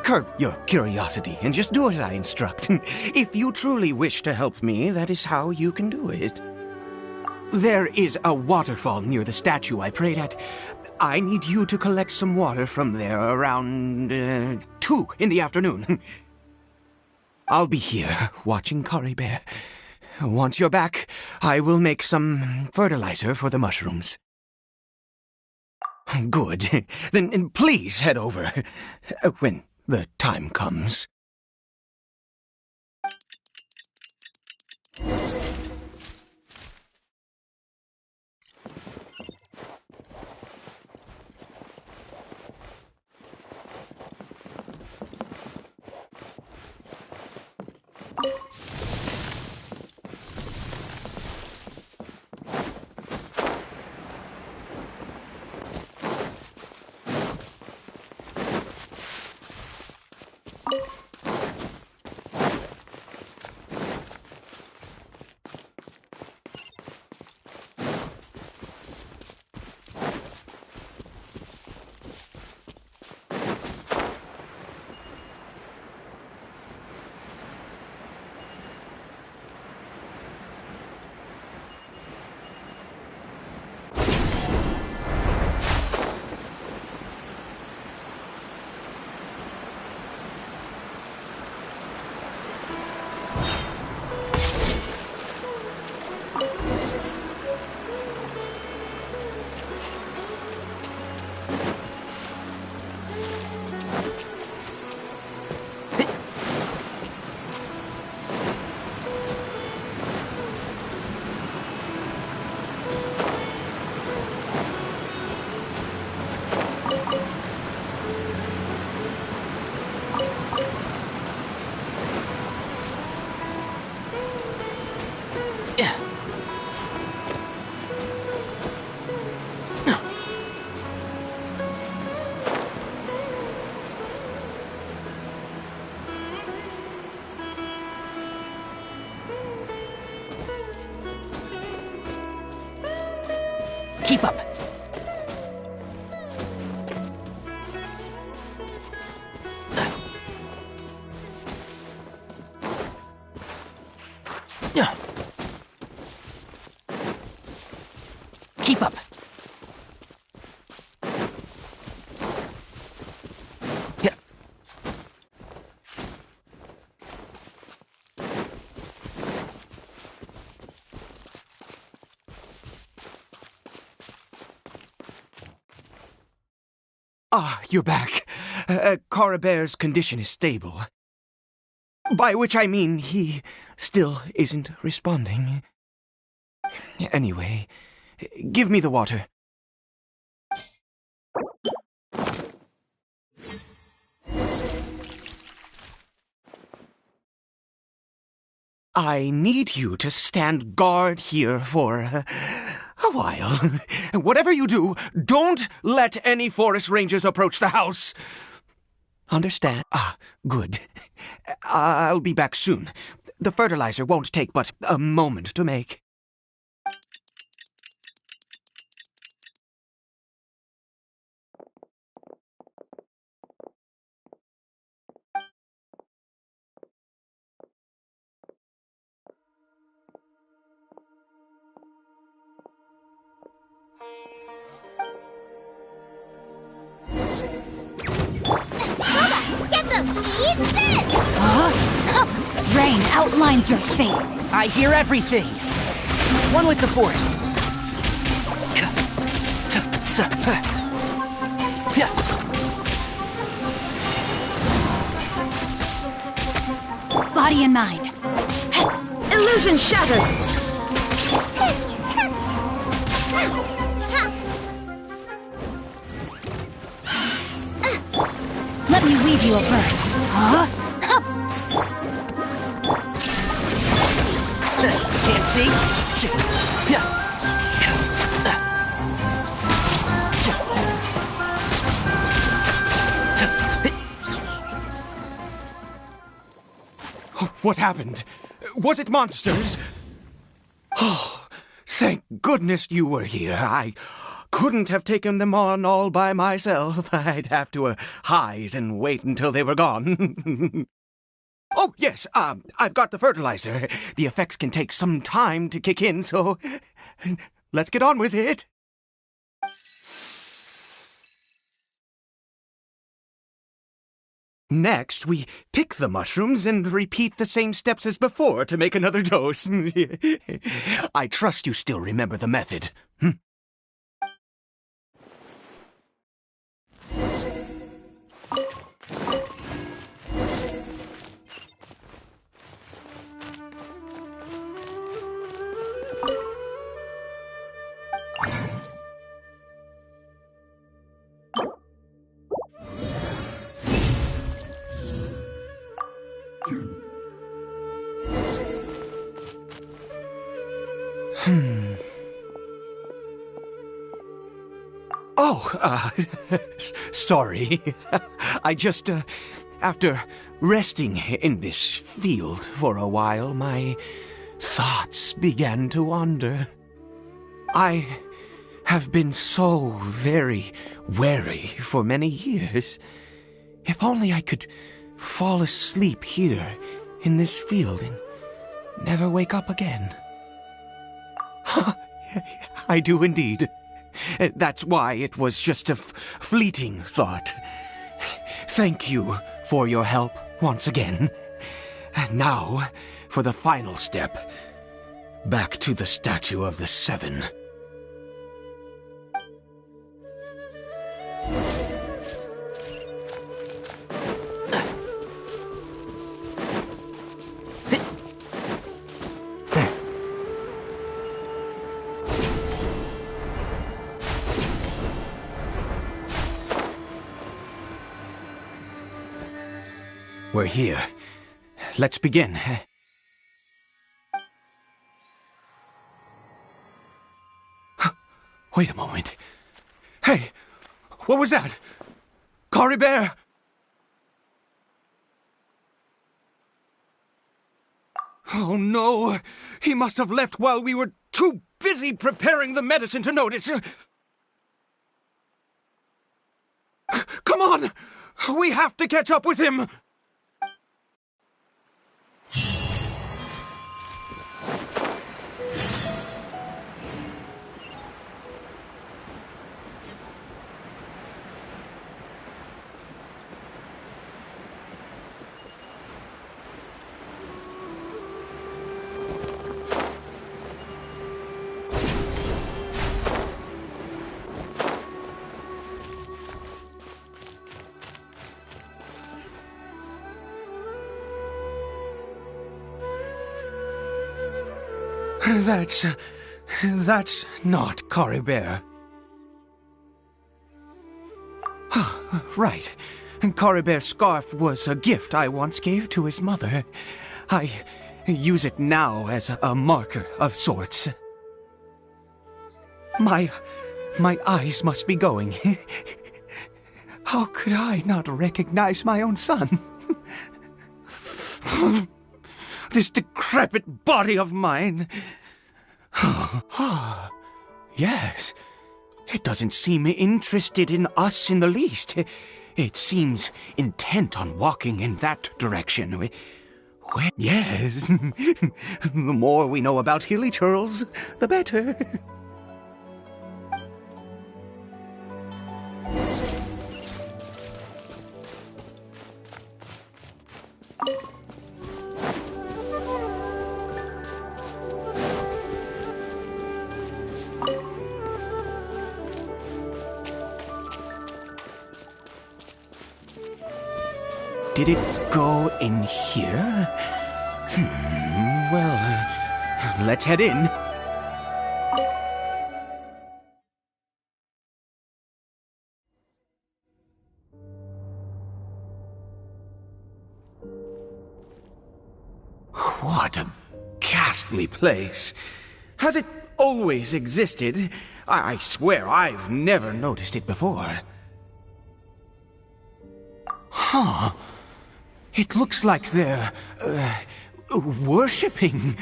Curb your curiosity and just do as I instruct. If you truly wish to help me, that is how you can do it. There is a waterfall near the statue I prayed at. I need you to collect some water from there around 2 in the afternoon. I'll be here watching Curry Bear. Once you're back, I will make some fertilizer for the mushrooms. Good. Then please head over when the time comes. Keep up. Keep up. Yeah. Ah, you're back. Coribear's condition is stable. By which I mean he still isn't responding. Anyway, give me the water. I need you to stand guard here for a while. Whatever you do, don't let any forest rangers approach the house. Understand? Ah, good. I'll be back soon. The fertilizer won't take but a moment to make. outlines your fate. I hear everything. One with the forest. Body and mind. Illusion shattered! Let me weave you a verse. Huh? Can't see? What happened? Was it monsters? Oh, thank goodness you were here. I couldn't have taken them on all by myself. I'd have to hide and wait until they were gone. Oh, yes, I've got the fertilizer. The effects can take some time to kick in, so let's get on with it. Next, we pick the mushrooms and repeat the same steps as before to make another dose. I trust you still remember the method. Oh, sorry. I just, after resting in this field for a while, my thoughts began to wander. I have been so very wary for many years. If only I could fall asleep here in this field and never wake up again. I do indeed. That's why it was just a fleeting thought. Thank you for your help once again. And now, for the final step. Back to the Statue of the Seven. We're here. Let's begin. Wait a moment. Hey, what was that? Cory Bear! Oh no! He must have left while we were too busy preparing the medicine to notice. Come on! We have to catch up with him! That's not Cory Bear. Right. Cory Bear's scarf was a gift I once gave to his mother. I use it now as a marker of sorts. My eyes must be going. How could I not recognize my own son? This decrepit body of mine. Yes. It doesn't seem interested in us in the least. It seems intent on walking in that direction. Yes. The more we know about Hilly Churls, the better. did it go in here? Well, let's head in. What a ghastly place. Has it always existed? I swear I've never noticed it before. Huh. It looks like they're, worshipping.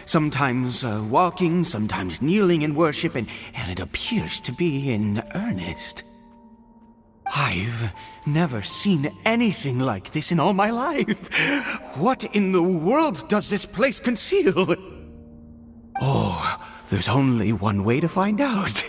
Sometimes walking, sometimes kneeling in worship, and it appears to be in earnest. I've never seen anything like this in all my life. What in the world does this place conceal? Oh, there's only one way to find out.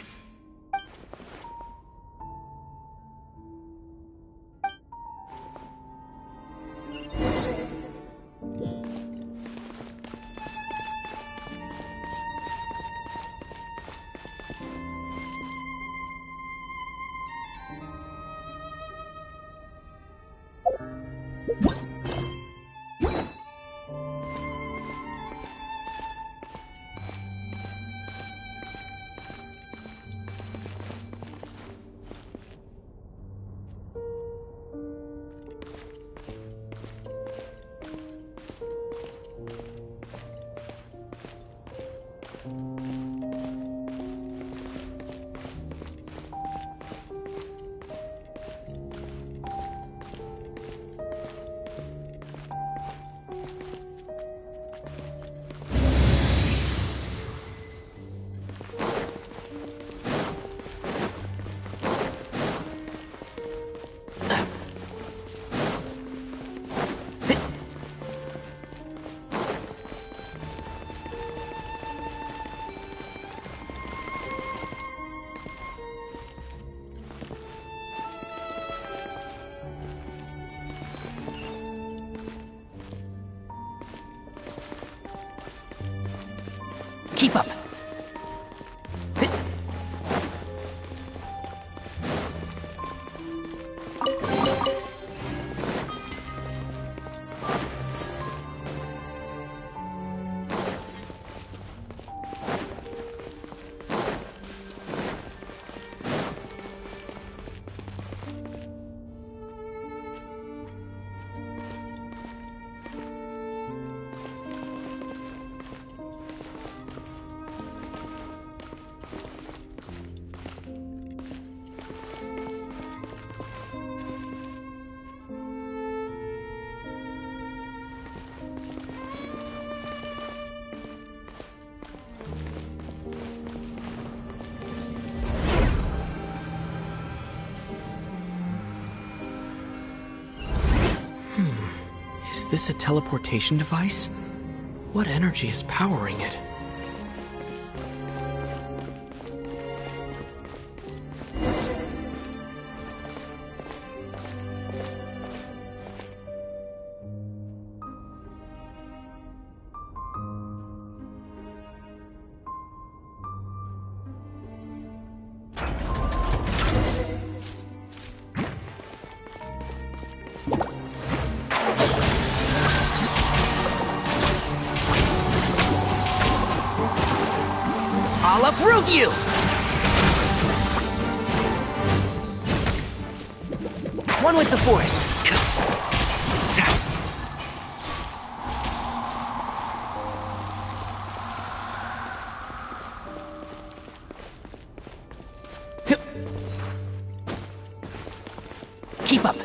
Keep up. Is this a teleportation device? What energy is powering it? I'll uproot you! One with the force. Keep up.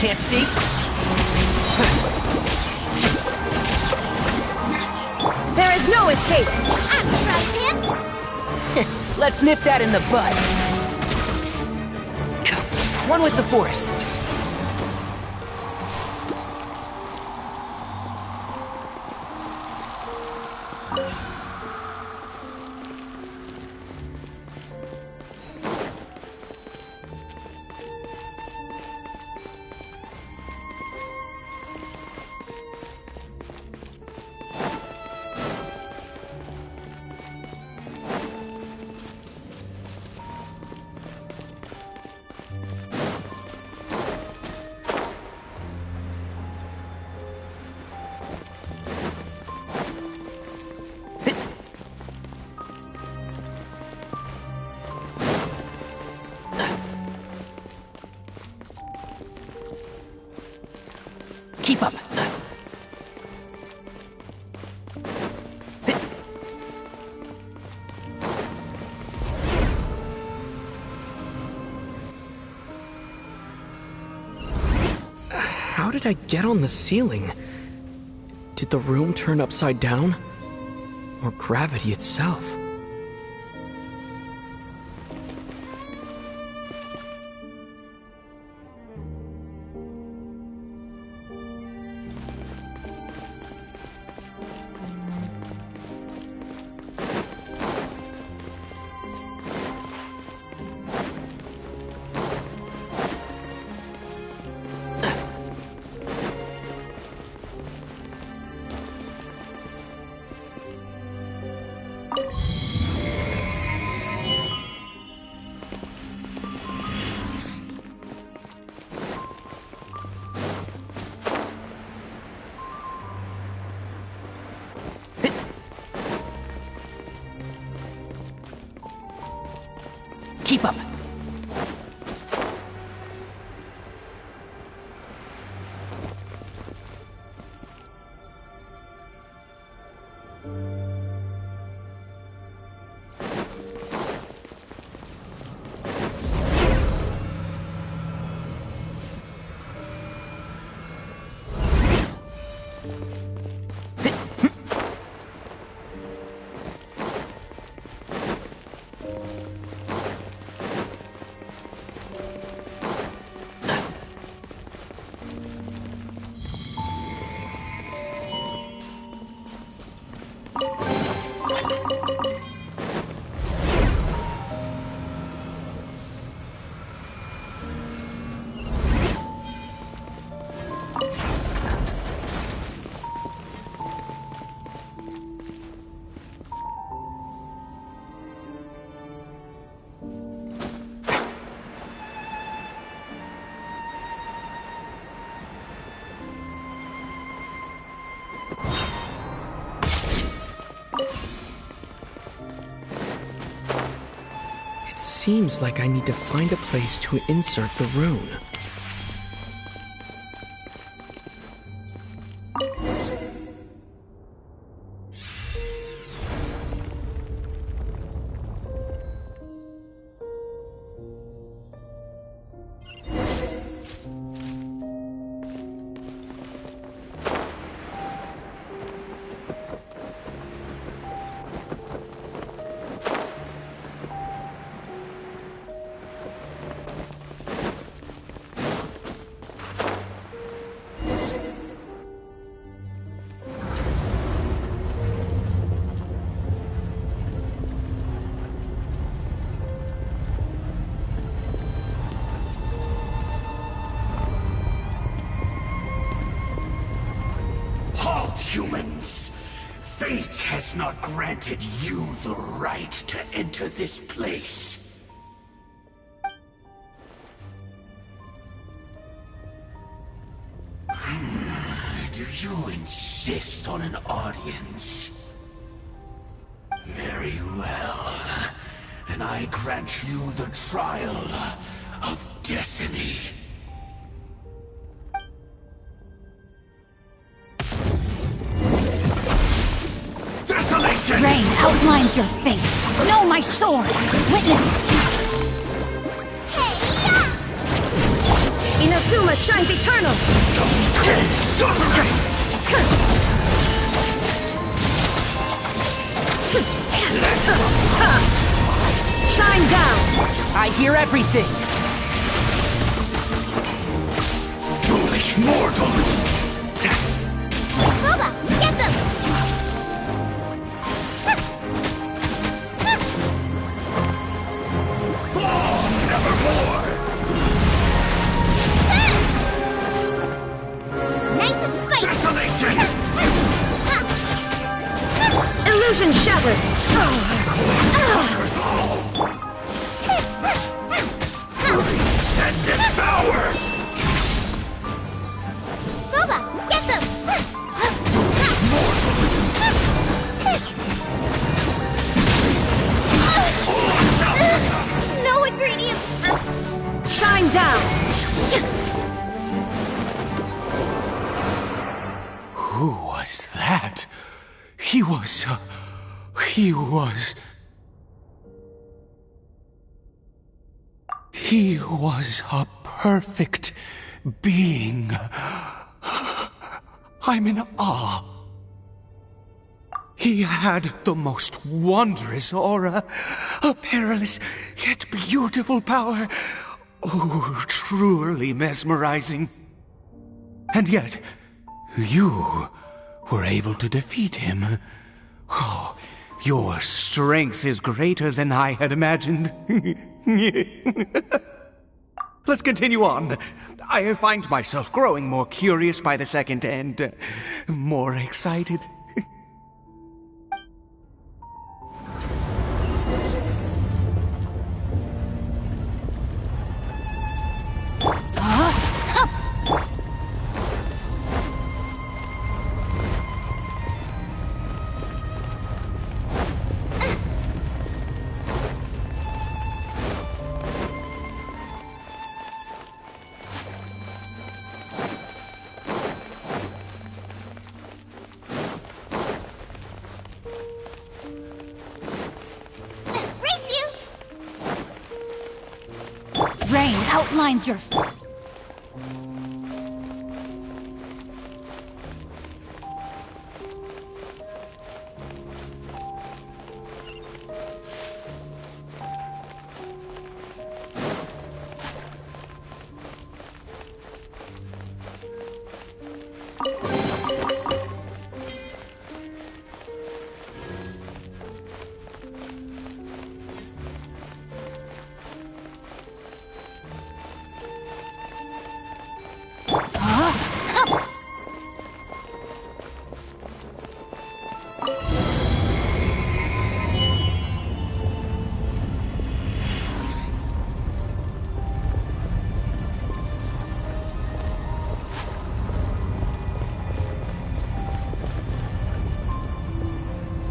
Can't see? There is no escape! I trust him! Let's nip that in the bud. One with the forest. Keep up. How did I get on the ceiling? Did the room turn upside down? Or gravity itself? Keep up. Seems like I need to find a place to insert the rune. Humans, fate has not granted you the right to enter this place. Do you insist on an audience? Very well. Then I grant you the trial of destiny. Desolation! Rain outlines your fate. Know my sword. Witness. Inazuma! Dharma shines eternal! Shine down! I hear everything! Foolish mortals! Booba, get them! Fall nevermore! Nice and spicy! Desolation! Illusion shattered! Conquers all! Freeze and devour! Booba, get them! No ingredients! Shine down! Who was that? He was a perfect being. I'm in awe. He had the most wondrous aura, a perilous yet beautiful power. Oh, truly mesmerizing. And yet, you were able to defeat him. Oh, your strength is greater than I had imagined. Let's continue on. I find myself growing more curious by the second and more excited. Race you! Rain outlines your...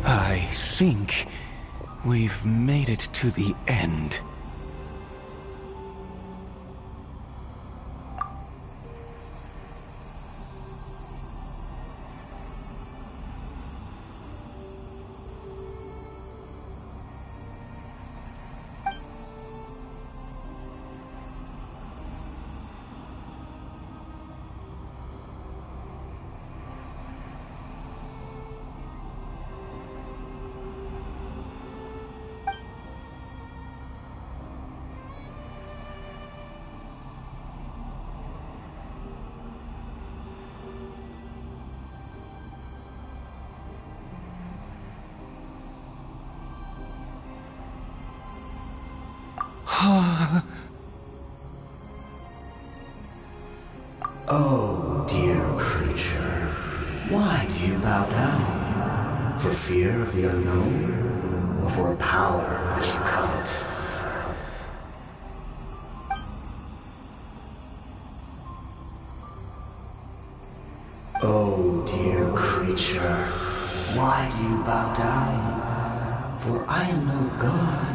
I think we've made it to the end. Oh, dear creature, why do you bow down? For fear of the unknown? Or for a power that you covet? Oh, dear creature, why do you bow down? For I am no god,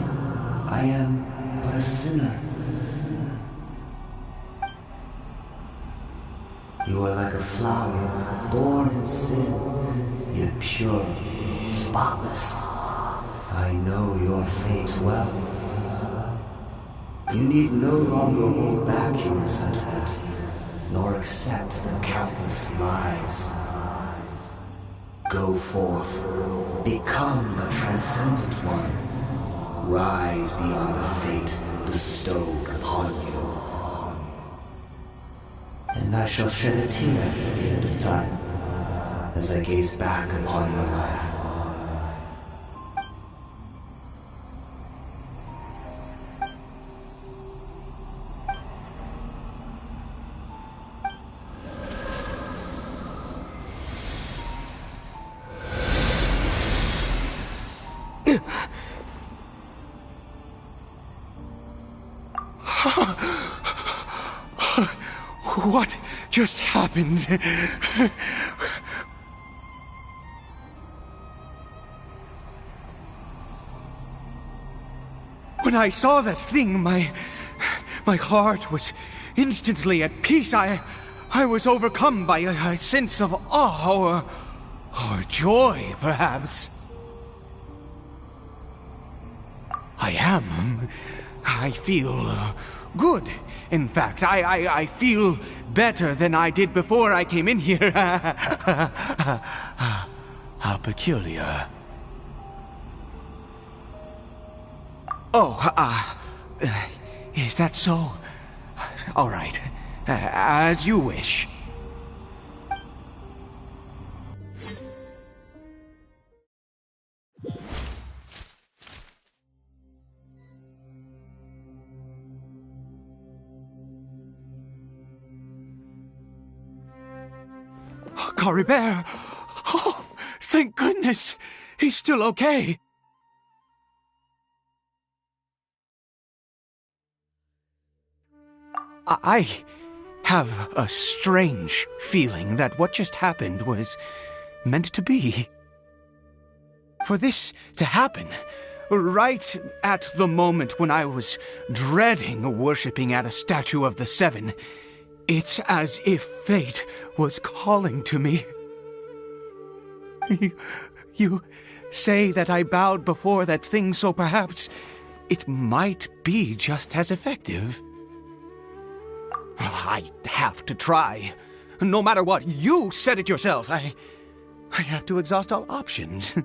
I am but a sinner. You are like a flower, born in sin, yet pure, spotless. I know your fate well. You need no longer hold back your resentment. nor accept the countless lies. Go forth, become a transcendent one. Rise beyond the fate bestowed upon you. And I shall shed a tear at the end of time, as I gaze back upon your life. What just happened? When I saw that thing, my heart was instantly at peace. I was overcome by a sense of awe or joy, perhaps. I feel good. In fact, I feel better than I did before I came in here. How peculiar. Oh, is that so? All right. As you wish. Caribert! Oh, thank goodness! He's still okay! I have a strange feeling that what just happened was meant to be. For this to happen, right at the moment when I was dreading worshipping at a statue of the Seven, it's as if fate was calling to me. You say that I bowed before that thing, so perhaps it might be just as effective. I have to try. No matter what, you said it yourself. I have to exhaust all options.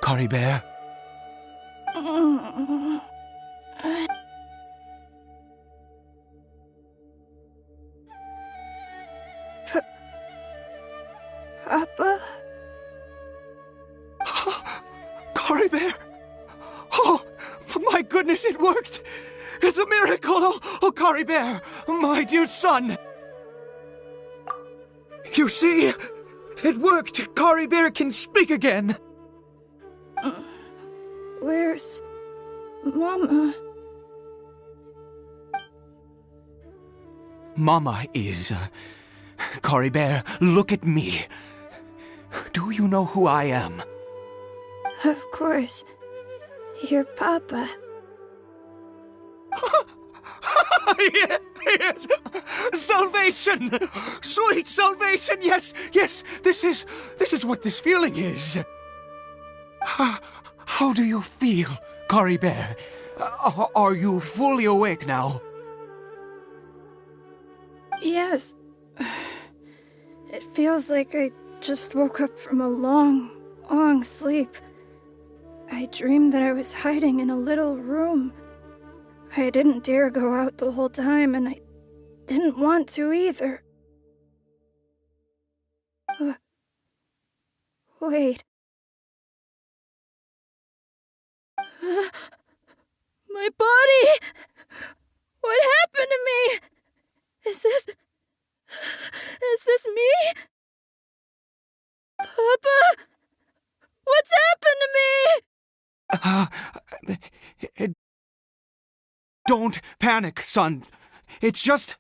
Caribert? Papa? Caribert! Oh, my goodness, it worked! It's a miracle! Oh, Caribert, my dear son! You see, it worked! Caribert can speak again! Where's Mama? Mama is... Caribert, look at me. Do you know who I am? Of course. Your Papa. Yes! Salvation! Sweet salvation! Yes, yes! This is what this feeling is. How do you feel, Caribert? Are you fully awake now? Yes. It feels like I just woke up from a long, long sleep. I dreamed that I was hiding in a little room. I didn't dare go out the whole time, and I didn't want to either. Wait. My body! What happened to me? Is this me? Papa? What's happened to me? Don't panic, son. It's just...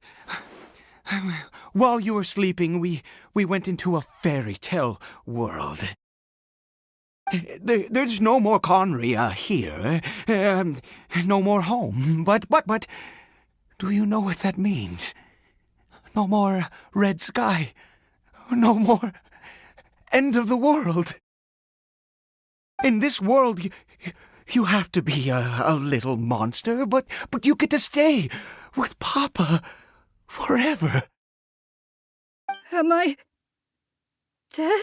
While you were sleeping, we went into a fairy tale world. There's no more Conry here. No more home. But, do you know what that means? No more red sky. No more end of the world. In this world, You have to be a little monster, but you get to stay with Papa forever. Am I dead?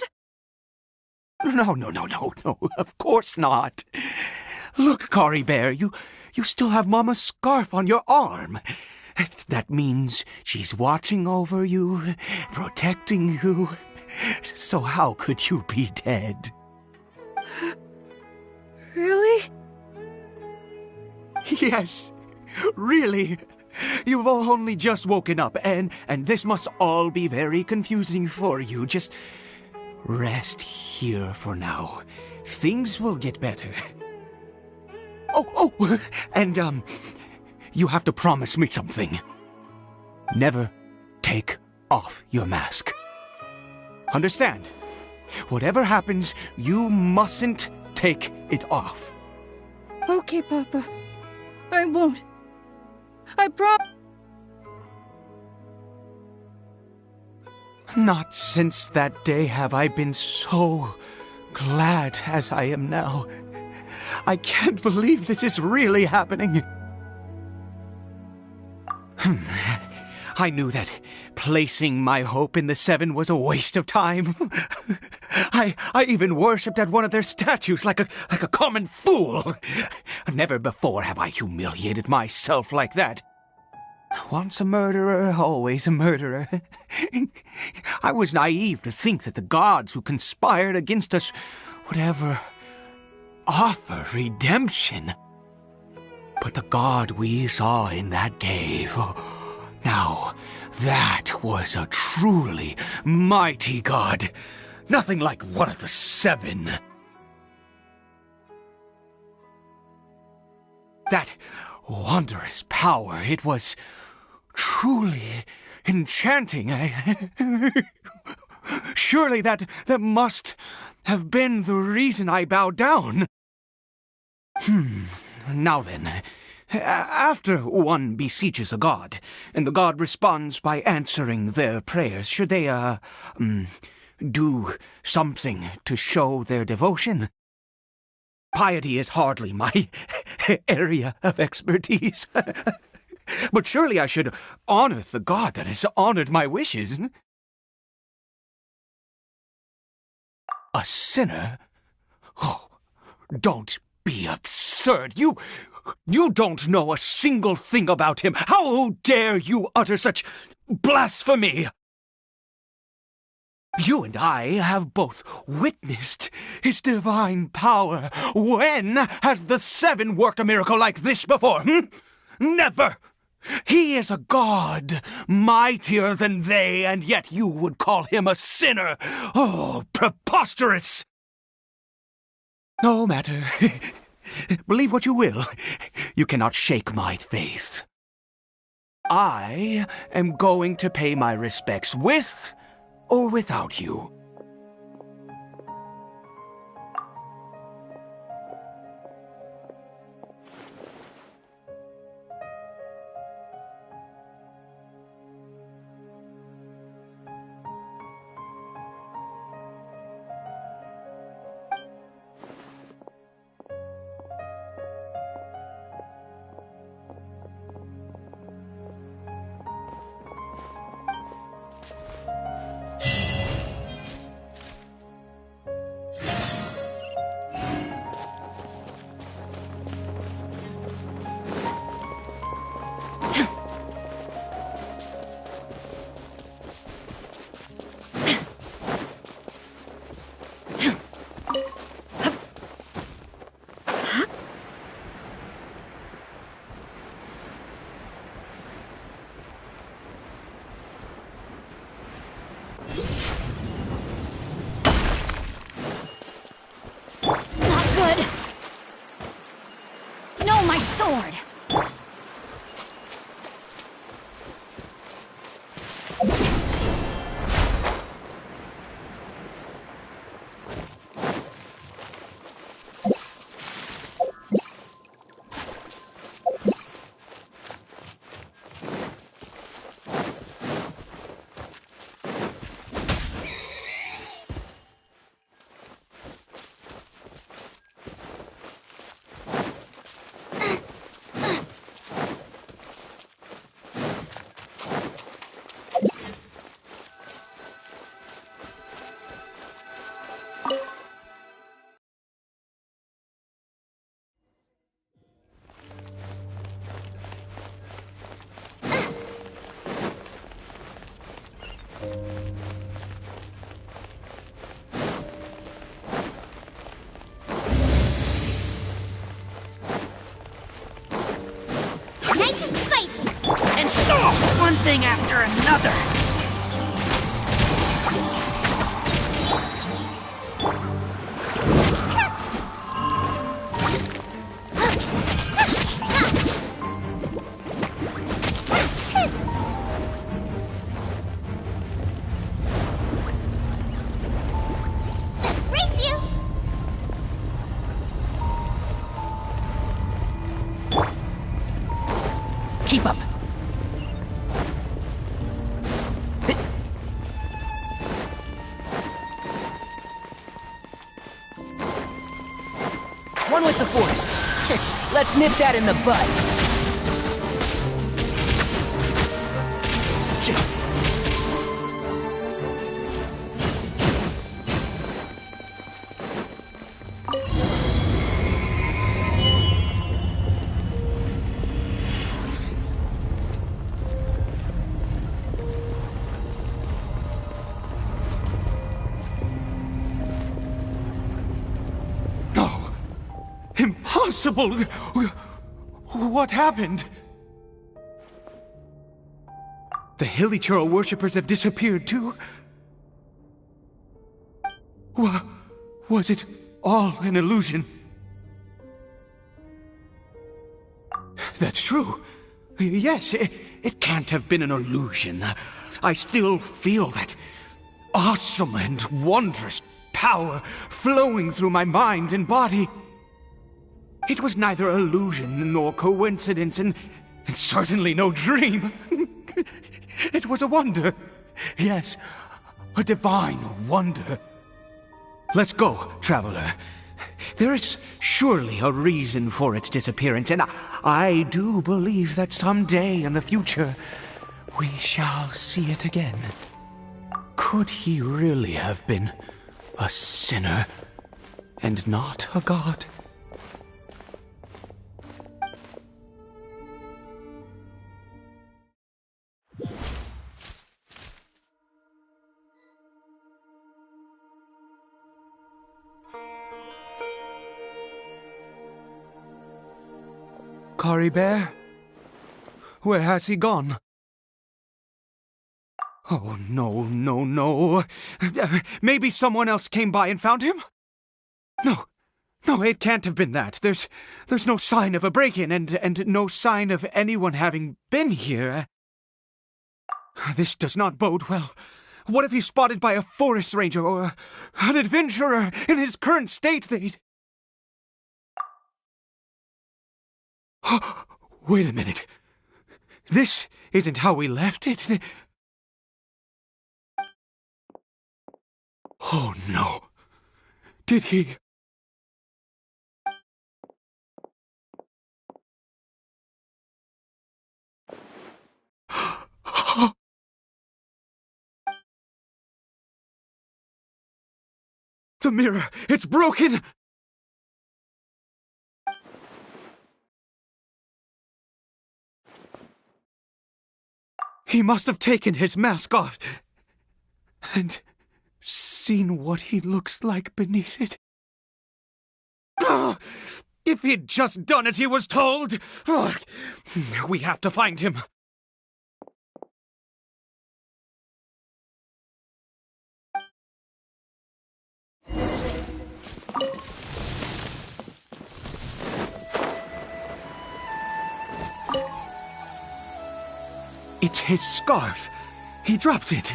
No, of course not. Look, Cory Bear, you still have Mama's scarf on your arm. That means she's watching over you, protecting you. So how could you be dead? Really? Yes, really. You've only just woken up, and this must all be very confusing for you. Just rest here for now. Things will get better. Oh, and, you have to promise me something. Never take off your mask. Understand? Whatever happens, you mustn't take it off. Okay, Papa. I won't. I promise. Not since that day have I been so glad as I am now. I can't believe this is really happening. I knew that placing my hope in the Seven was a waste of time. I even worshipped at one of their statues like a common fool. Never before have I humiliated myself like that. Once a murderer, always a murderer. I was naive to think that the gods who conspired against us would ever offer redemption. But the god we saw in that cave, now that was a truly mighty god. Nothing like one of the Seven. That wondrous power, it was truly enchanting. Surely that must have been the reason I bowed down. Now then, after one beseeches a god, and the god responds by answering their prayers, should they, do something to show their devotion? Piety is hardly my area of expertise. But surely I should honor the god that has honored my wishes. A sinner? Oh, don't be absurd. You don't know a single thing about him. How dare you utter such blasphemy? You and I have both witnessed his divine power. When has the Seven worked a miracle like this before? Never! He is a god, mightier than they, and yet you would call him a sinner. Oh, preposterous! No matter. Believe what you will. You cannot shake my faith. I am going to pay my respects with or without you. sword. one thing after another. Race you! Keep up. One with the force. Let's nip that in the bud. Impossible! What happened? The Hilly Churl worshippers have disappeared too? Was it all an illusion? That's true. Yes, it can't have been an illusion. I still feel that awesome and wondrous power flowing through my mind and body. It was neither illusion nor coincidence, and certainly no dream. It was a wonder. Yes, a divine wonder. Let's go, traveler. There is surely a reason for its disappearance, and I do believe that someday in the future we shall see it again. Could he really have been a sinner and not a god? Kari Bear? Where has he gone? Oh, no. Maybe someone else came by and found him? No, it can't have been that. There's no sign of a break-in and no sign of anyone having been here. This does not bode well. What if he's spotted by a forest ranger or an adventurer in his current state? Wait a minute. This isn't how we left it. Oh, no. Did he... The mirror! It's broken! He must have taken his mask off and seen what he looks like beneath it. If he'd just done as he was told! We have to find him. It's his scarf. He dropped it.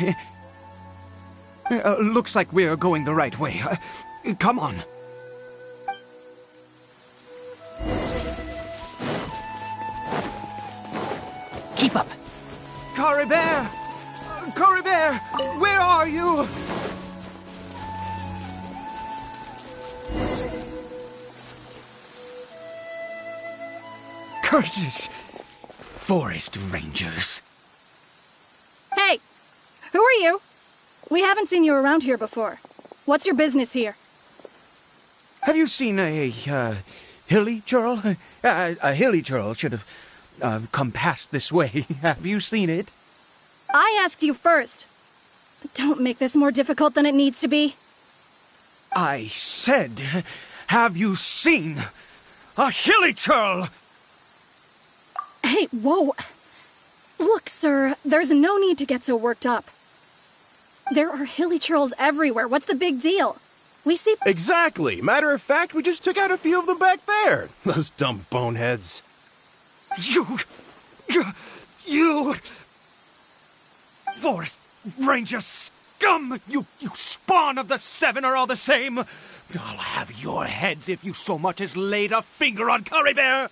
Looks like we're going the right way. Come on. Keep up. Kari Bear! Kari Bear! Where are you? Curses! Forest rangers. Hey! Who are you? We haven't seen you around here before. What's your business here? Have you seen a hilly churl? A hilly churl should have come past this way. Have you seen it? I asked you first. Don't make this more difficult than it needs to be. I said, have you seen a hilly churl? Hey, whoa. Look, sir, there's no need to get so worked up. There are hilly churls everywhere. What's the big deal? We see... Exactly. Matter of fact, we just took out a few of them back there. Those dumb boneheads. You... Forest Ranger scum! You spawn of the Seven are all the same! I'll have your heads if you so much as laid a finger on Curry Bear!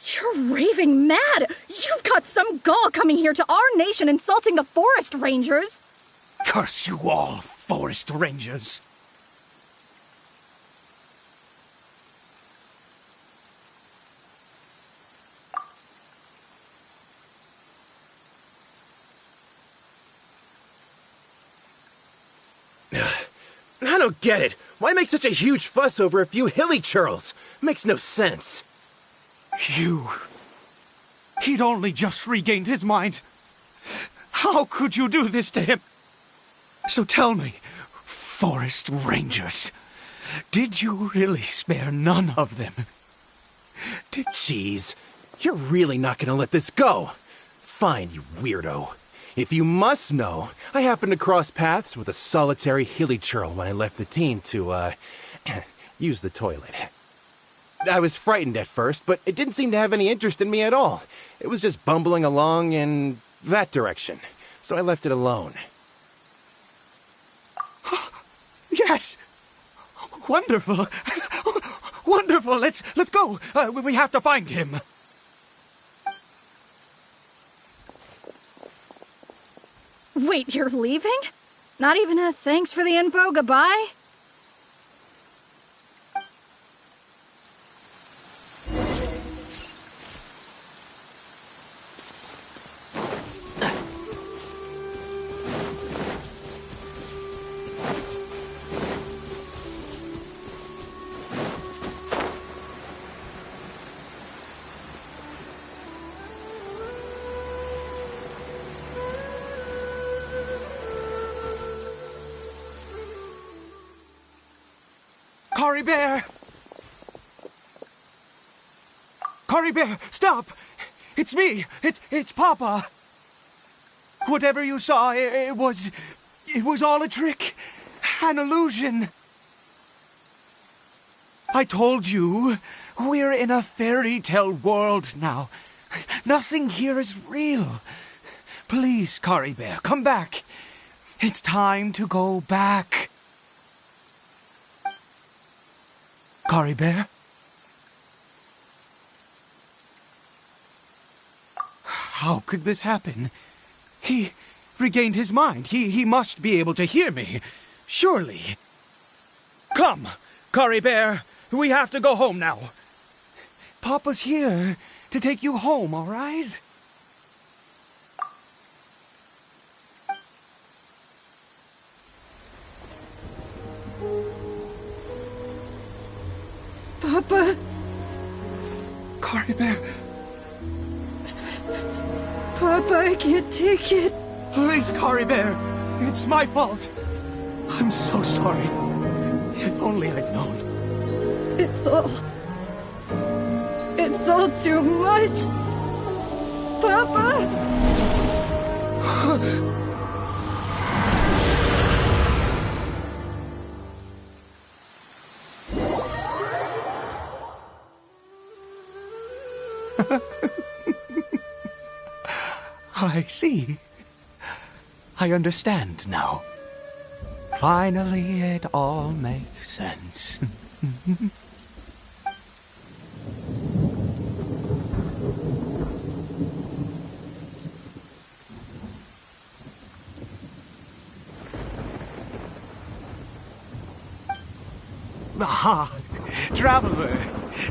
You're raving mad! You've got some gall coming here to our nation insulting the Forest Rangers! Curse you all, Forest Rangers! I don't get it. Why make such a huge fuss over a few hilly churls? Makes no sense. He'd only just regained his mind. How could you do this to him? So tell me, Forest Rangers, did you really spare none of them? Jeez, you're really not gonna let this go. Fine, you weirdo. If you must know, I happened to cross paths with a solitary hilly churl when I left the team to, use the toilet. I was frightened at first, but it didn't seem to have any interest in me at all. It was just bumbling along in that direction, so I left it alone. Yes! Wonderful! Wonderful! Let's go! We have to find him! Wait, you're leaving? Not even a thanks for the info, goodbye? Curry Bear! Curry Bear, stop! It's me! It's Papa! Whatever you saw, it was all a trick. An illusion. I told you, we're in a fairy tale world now. Nothing here is real. Please, Curry Bear, come back. It's time to go back. Curry Bear? How could this happen? He regained his mind. He must be able to hear me. Surely. Come, Curry Bear. We have to go home now. Papa's here to take you home, all right? Papa? Curry Bear. Papa, I can't take it. Please, Curry Bear. It's my fault. I'm so sorry. If only I'd known. It's all too much. Papa? I see. I understand now. Finally, it all makes sense. Ah, Traveler,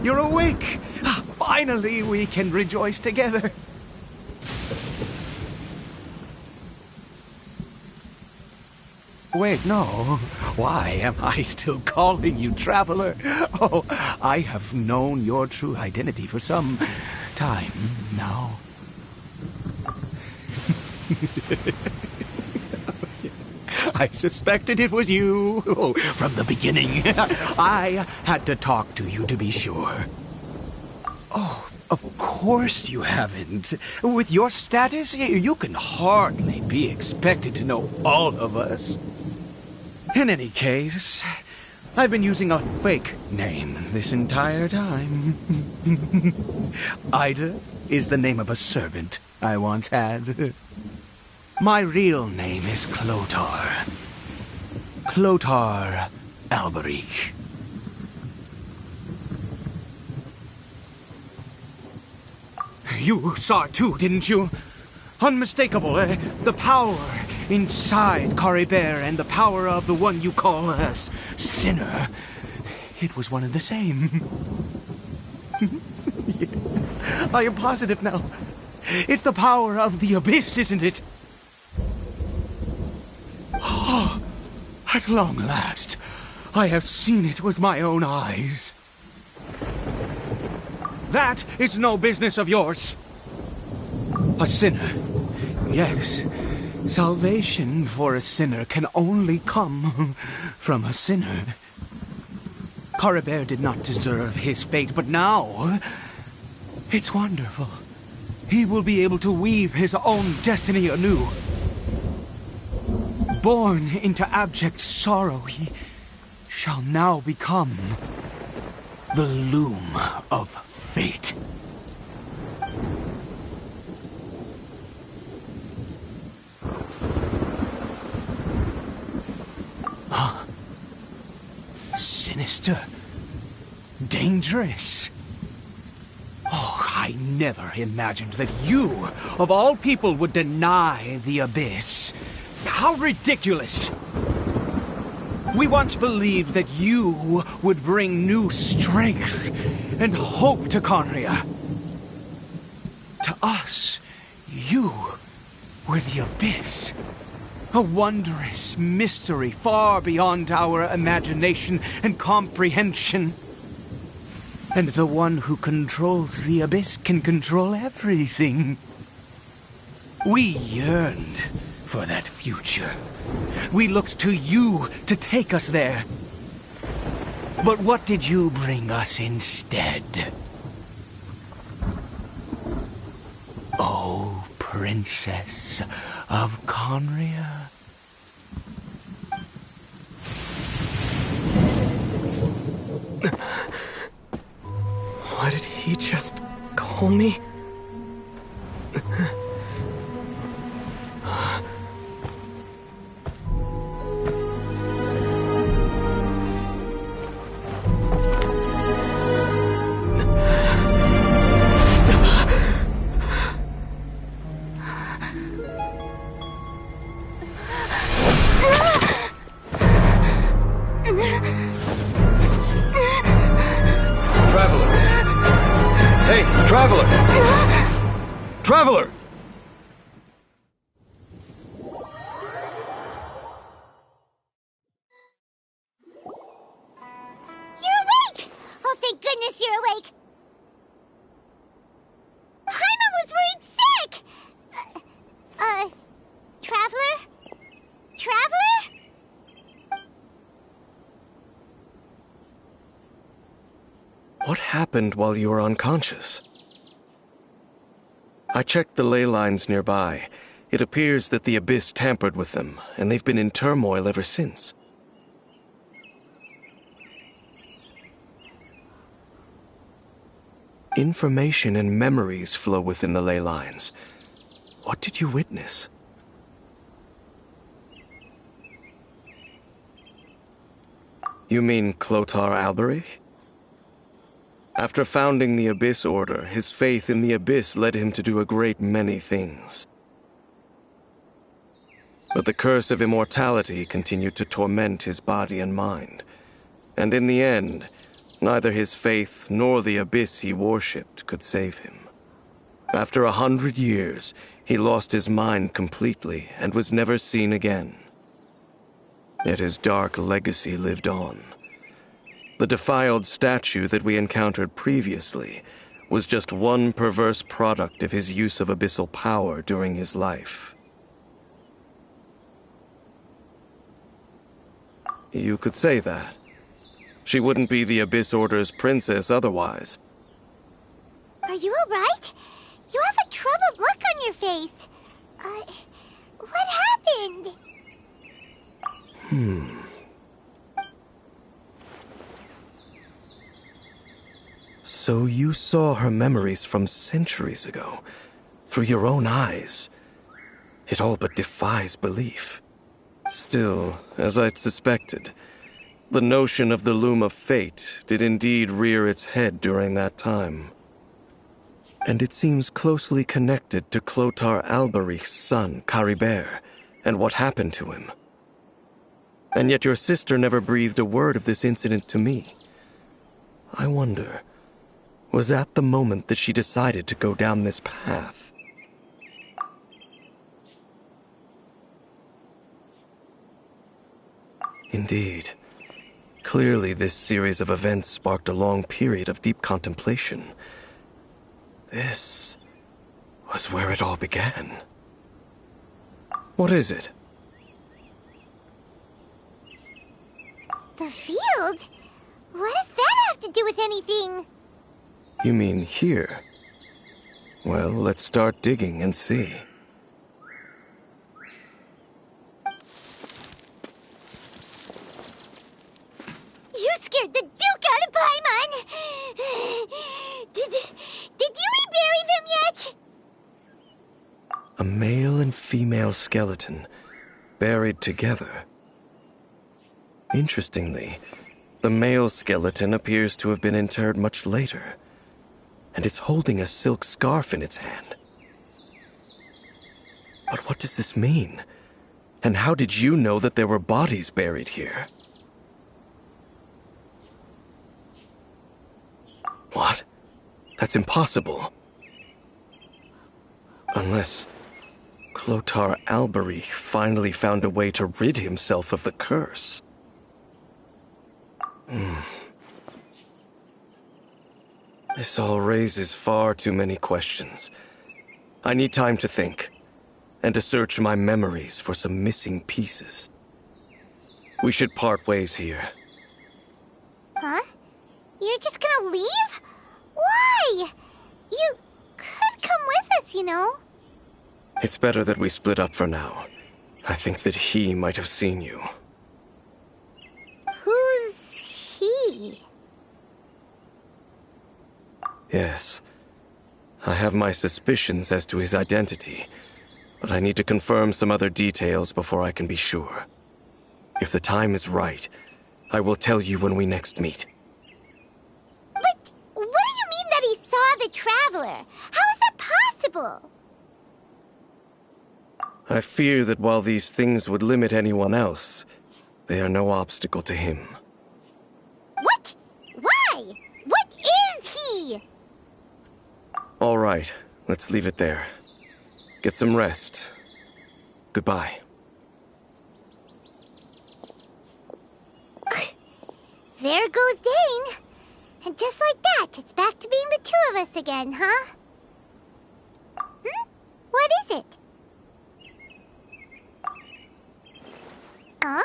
you're awake. Finally, we can rejoice together. Wait, no. Why am I still calling you Traveler? Oh, I have known your true identity for some time now. I suspected it was you. Oh, from the beginning. I had to talk to you to be sure. Oh, Of course you haven't. With your status, you can hardly be expected to know all of us. In any case, I've been using a fake name this entire time. Ida is the name of a servant I once had. My real name is Clotar. Clotar Alberich. You saw it too, didn't you? Unmistakable, the power inside Caribert and the power of the one you call a sinner. It was one and the same. Yeah. I am positive now. It's the power of the abyss, isn't it? Oh, at long last, I have seen it with my own eyes. That is no business of yours. A sinner. Yes, salvation for a sinner can only come from a sinner. Caribert did not deserve his fate, but now it's wonderful. He will be able to weave his own destiny anew. Born into abject sorrow, he shall now become the loom of fate. Huh? Sinister. Dangerous. Oh, I never imagined that you, of all people, would deny the abyss. How ridiculous! We once believed that you would bring new strength and hope to Conria. To us, you were the abyss. A wondrous mystery far beyond our imagination and comprehension. And the one who controls the abyss can control everything. We yearned for that future. We looked to you to take us there. But what did you bring us instead? Oh, Princess of Conria. Why did he just call me? Traveler! You're awake! Oh, thank goodness you're awake! Paimon was worried sick! Traveler? Traveler? What happened while you were unconscious? I checked the ley lines nearby. It appears that the abyss tampered with them, and they've been in turmoil ever since. Information and memories flow within the ley lines. What did you witness? You mean Clotar Alberich? After founding the Abyss Order, his faith in the Abyss led him to do a great many things. But the curse of immortality continued to torment his body and mind. And in the end, neither his faith nor the Abyss he worshipped could save him. After 100 years, he lost his mind completely and was never seen again. Yet his dark legacy lived on. The defiled statue that we encountered previously was just one perverse product of his use of abyssal power during his life. You could say that. She wouldn't be the Abyss Order's princess otherwise. Are you alright? You have a troubled look on your face. What happened? So you saw her memories from centuries ago, through your own eyes. It all but defies belief. Still, as I'd suspected, the notion of the Loom of Fate did indeed rear its head during that time. And it seems closely connected to Clotar Alberich's son, Caribert, and what happened to him. And yet your sister never breathed a word of this incident to me. I wonder, was that the moment that she decided to go down this path? Indeed. Clearly, this series of events sparked a long period of deep contemplation. This was where it all began. What is it? The field? What does that have to do with anything? You mean here? Well, let's start digging and see. You scared the Duke out of Paimon! Did you rebury them yet? A male and female skeleton, buried together. Interestingly, the male skeleton appears to have been interred much later, and it's holding a silk scarf in its hand. But what does this mean? And how did you know that there were bodies buried here? What? That's impossible. Unless Clotar Alberich finally found a way to rid himself of the curse. This all raises far too many questions. I need time to think, and to search my memories for some missing pieces. We should part ways here. Huh? You're just gonna leave? Why? You could come with us, you know. It's better that we split up for now. I think that he might have seen you. Who's he? Yes. I have my suspicions as to his identity, but I need to confirm some other details before I can be sure. If the time is right, I will tell you when we next meet. But what do you mean that he saw the Traveler? How is that possible? I fear that while these things would limit anyone else, they are no obstacle to him. What? Why? What is he? All right, let's leave it there. Get some rest. Goodbye. There goes Dane. And just like that, it's back to being the two of us again, huh? What is it? Huh?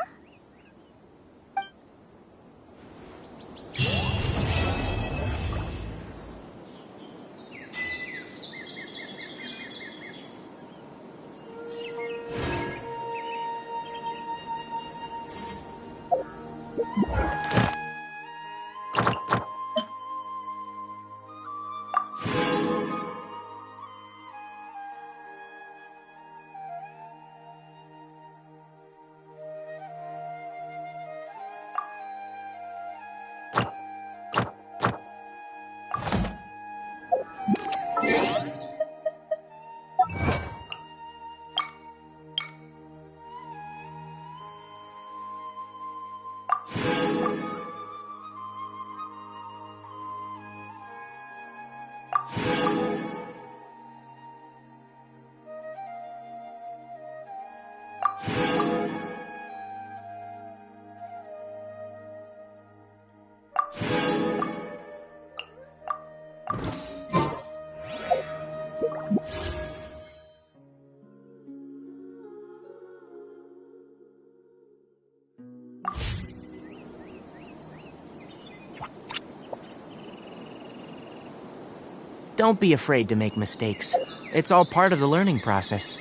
Don't be afraid to make mistakes. It's all part of the learning process.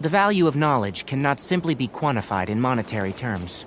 The value of knowledge cannot simply be quantified in monetary terms.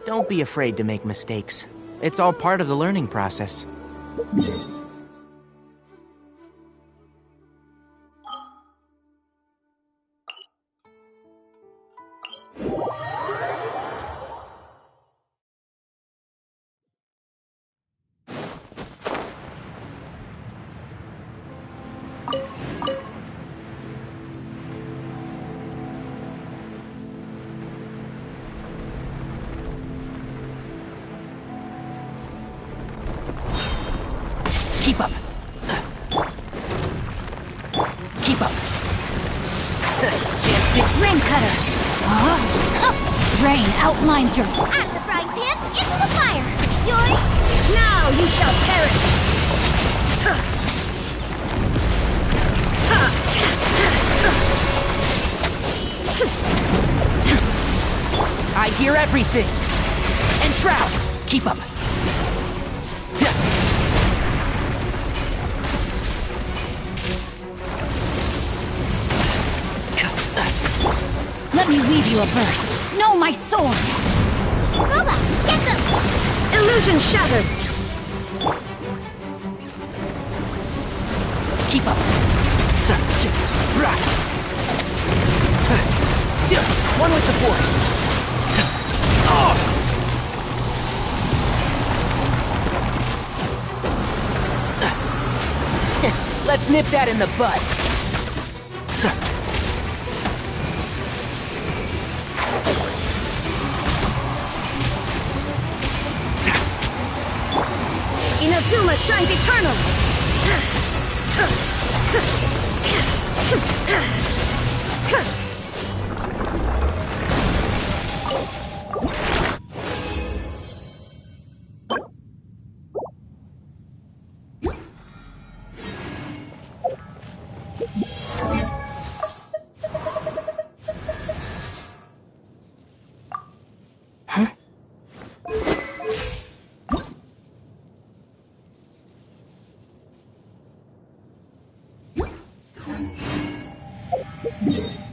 Don't be afraid to make mistakes. It's all part of the learning process. Keep up. Keep up. Rain cutter. Rain outlines your... Out of the frying pan, into the fire! Yoink! Now you shall perish! I hear everything. And Shroud, keep up. Let me weave you a verse. Know my sword! Boba, get them! Illusion shattered! Keep up. One with the force. Let's nip that in the bud. Inazuma shines eternal! Huh?